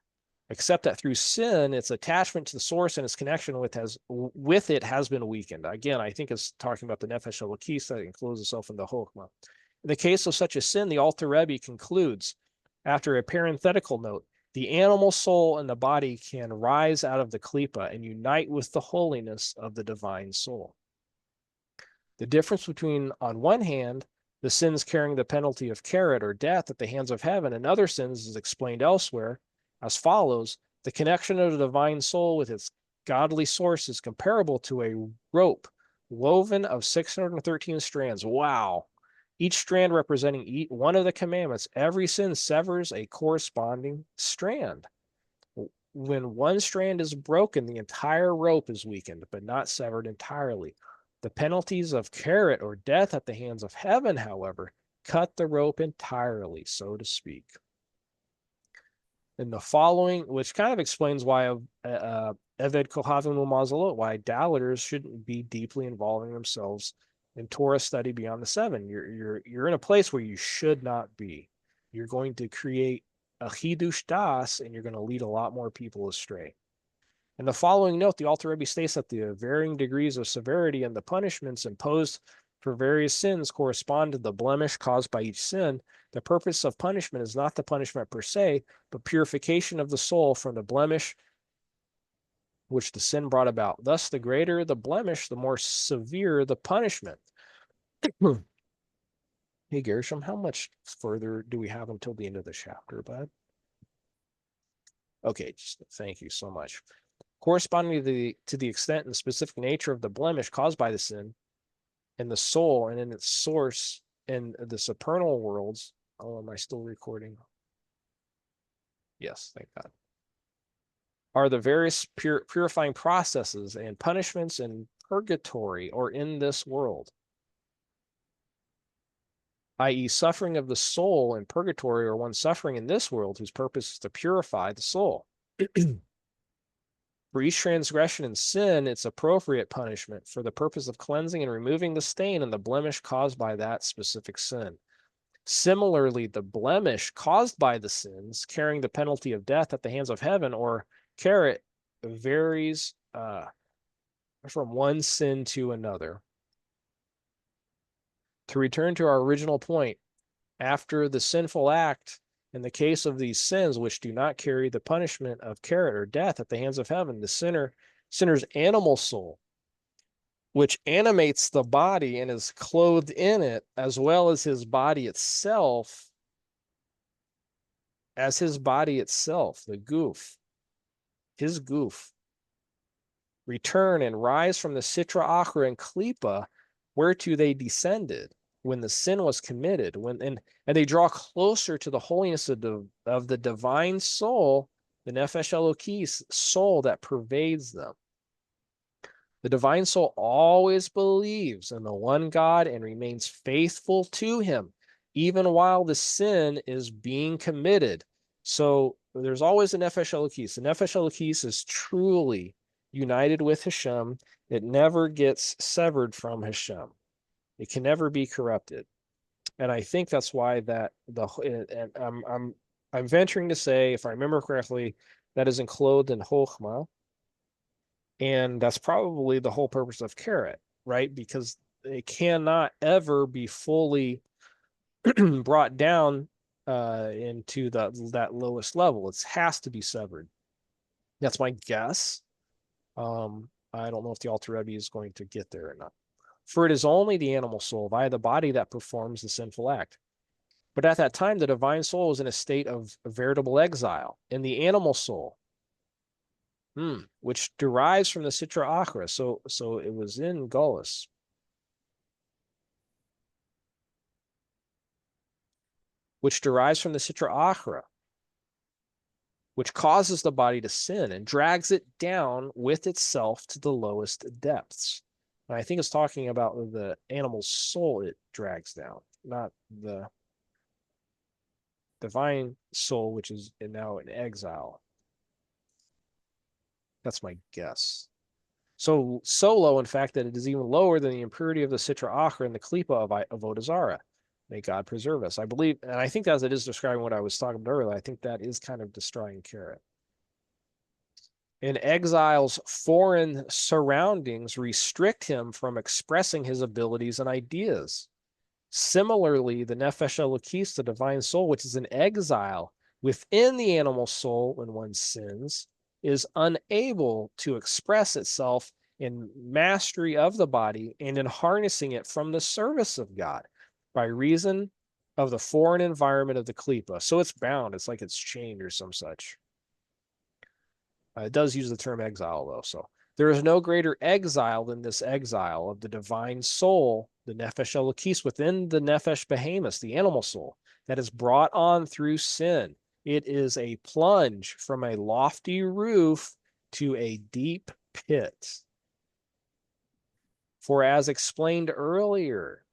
Except that through sin, its attachment to the source and its connection with it has been weakened. Again, I think it's talking about the nefesh elokis that encloses itself in the chokmah. In the case of such a sin, the Alter Rebbe concludes, after a parenthetical note, the animal soul and the body can rise out of the klipa and unite with the holiness of the divine soul. The difference between, on one hand, the sins carrying the penalty of karet or death at the hands of heaven and other sins is explained elsewhere as follows: the connection of the divine soul with its godly source is comparable to a rope woven of 613 strands. Wow. Each strand representing one of the commandments. Every sin severs a corresponding strand. When one strand is broken, the entire rope is weakened, but not severed entirely. The penalties of karet or death at the hands of heaven, however, cut the rope entirely, so to speak. In the following, which kind of explains why Eved Kohavim Umazalot, why idolaters shouldn't be deeply involving themselves in Torah study beyond the 7. You're in a place where you should not be. You're going to create a chidush das, and you're going to lead a lot more people astray. In the following note, the Alter Rebbe states that the varying degrees of severity and the punishments imposed for various sins correspond to the blemish caused by each sin. The purpose of punishment is not the punishment per se, but purification of the soul from the blemish which the sin brought about. Thus, the greater the blemish, the more severe the punishment. Hey, Gershom, how much further do we have until the end of the chapter, bud? Okay, thank you so much. Corresponding to the extent and specific nature of the blemish caused by the sin in the soul and in its source in the supernal worlds. Oh, am I still recording? Yes, thank God. Are the various purifying processes and punishments in purgatory or in this world, i.e., suffering of the soul in purgatory or one suffering in this world whose purpose is to purify the soul. For each transgression and sin, it's appropriate punishment for the purpose of cleansing and removing the stain and the blemish caused by that specific sin. Similarly, the blemish caused by the sins carrying the penalty of death at the hands of heaven or carrot varies from one sin to another. To return to our original point, after the sinful act, in the case of these sins which do not carry the punishment of carrot or death at the hands of heaven, the sinner's animal soul, which animates the body and is clothed in it, as well as his body itself, the goof, his goof, return and rise from the Sitra Achra and Klipa, whereto they descended when the sin was committed, and they draw closer to the holiness of the divine soul, the Nefesh Elokis, soul that pervades them. The divine soul always believes in the one God and remains faithful to him, even while the sin is being committed. So there's always a Nefesh Elokis. The Nefesh Elokis is truly united with Hashem. It never gets severed from Hashem. It can never be corrupted. And I think that's why I'm venturing to say, if I remember correctly, that is enclosed in Chokhmah. And that's probably the whole purpose of carrot, right? Because it cannot ever be fully brought down into that lowest level. It has to be severed. That's my guess. I don't know if the Alter Rebbe is going to get there or not. For it is only the animal soul via the body that performs the sinful act. But at that time, the divine soul is in a state of veritable exile. And the animal soul, which derives from the Sitra Achra. So it was in Gullus. Which derives from the Sitra Achra, which causes the body to sin and drags it down with itself to the lowest depths. And I think it's talking about the animal's soul it drags down, not the divine soul, which is now in exile. That's my guess. So low, in fact, that it is even lower than the impurity of the Sitra Achra and the Klipa of Avodah Zarah. May God preserve us. I believe, and I think as it is describing what I was talking about earlier, I think that is kind of destroying carrot. In exile's foreign surroundings restrict him from expressing his abilities and ideas. Similarly, the Nefesh Elokis, the divine soul, which is in exile within the animal soul when one sins, is unable to express itself in mastery of the body and in harnessing it from the service of God by reason of the foreign environment of the klipa. So it's bound. It's like it's chained or some such. It does use the term exile, though. So there is no greater exile than this exile of the divine soul, the Nefesh Elokis, within the Nefesh Behemoth, the animal soul, that is brought on through sin. It is a plunge from a lofty roof to a deep pit. For as explained earlier,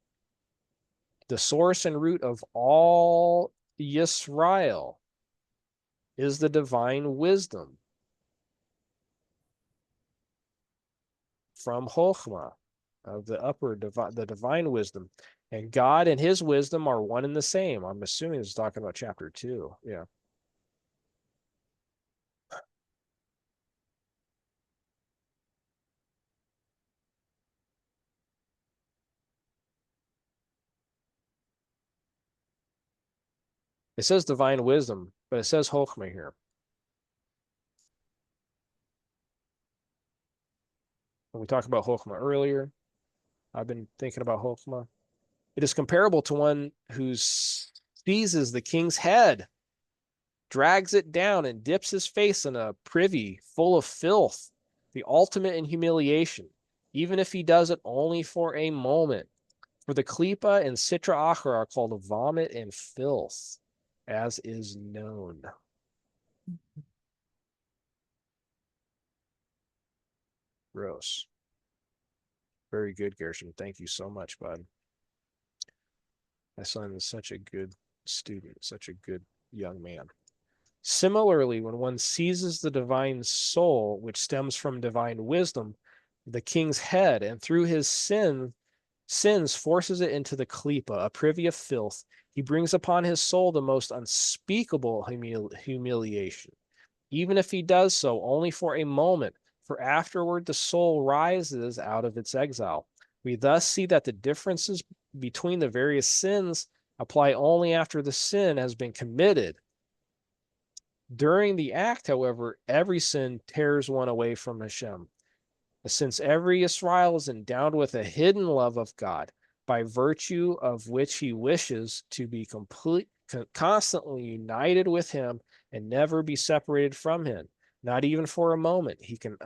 the source and root of all Yisrael is the divine wisdom from Chokhmah, of the upper, the divine wisdom. And God and his wisdom are one and the same. I'm assuming it's talking about chapter 2. Yeah. It says divine wisdom, but it says Chokhmah here. When we talked about Chokhmah earlier, I've been thinking about Chokhmah. It is comparable to one who seizes the king's head, drags it down, and dips his face in a privy full of filth, the ultimate in humiliation, even if he does it only for a moment. For the klipa and sitra achra are called vomit and filth, as is known. Gross. Very good, Gershon. Thank you so much, bud. My son is such a good student, such a good young man. Similarly, when one seizes the divine soul, which stems from divine wisdom, the king's head, and through his sins forces it into the klipa, a privy of filth, he brings upon his soul the most unspeakable humiliation, even if he does so only for a moment, for afterward the soul rises out of its exile. We thus see that the differences between the various sins apply only after the sin has been committed. During the act, however, every sin tears one away from Hashem. Since every Israel is endowed with a hidden love of God, by virtue of which he wishes to be constantly united with him and never be separated from him, not even for a moment, he can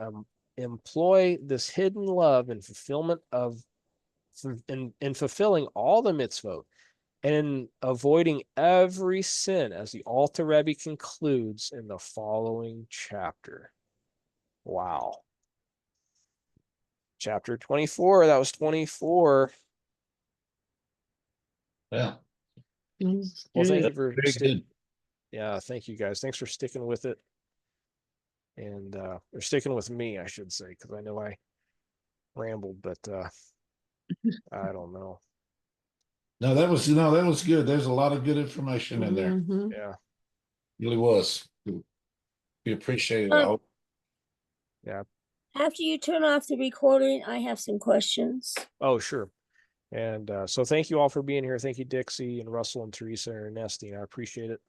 employ this hidden love in fulfillment of in fulfilling all the mitzvot and avoiding every sin, as the Alter Rebbe concludes in the following chapter. Wow. Chapter 24. That was 24. Yeah. Well, thank you for Very good. Yeah, thank you guys. Thanks for sticking with it. And or sticking with me, I should say, because I know I rambled, but I don't know. No, that was good. There's a lot of good information in there. Mhm. Yeah. Really was. We appreciate it. I hope. Yeah. After you turn off the recording, I have some questions. Oh, sure. And so thank you all for being here. Thank you, Dixie and Russell and Teresa and Ernestine. I appreciate it.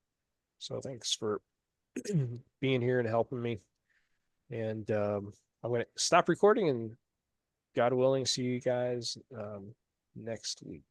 So thanks for being here and helping me. And I'm going to stop recording and God willing, see you guys next week.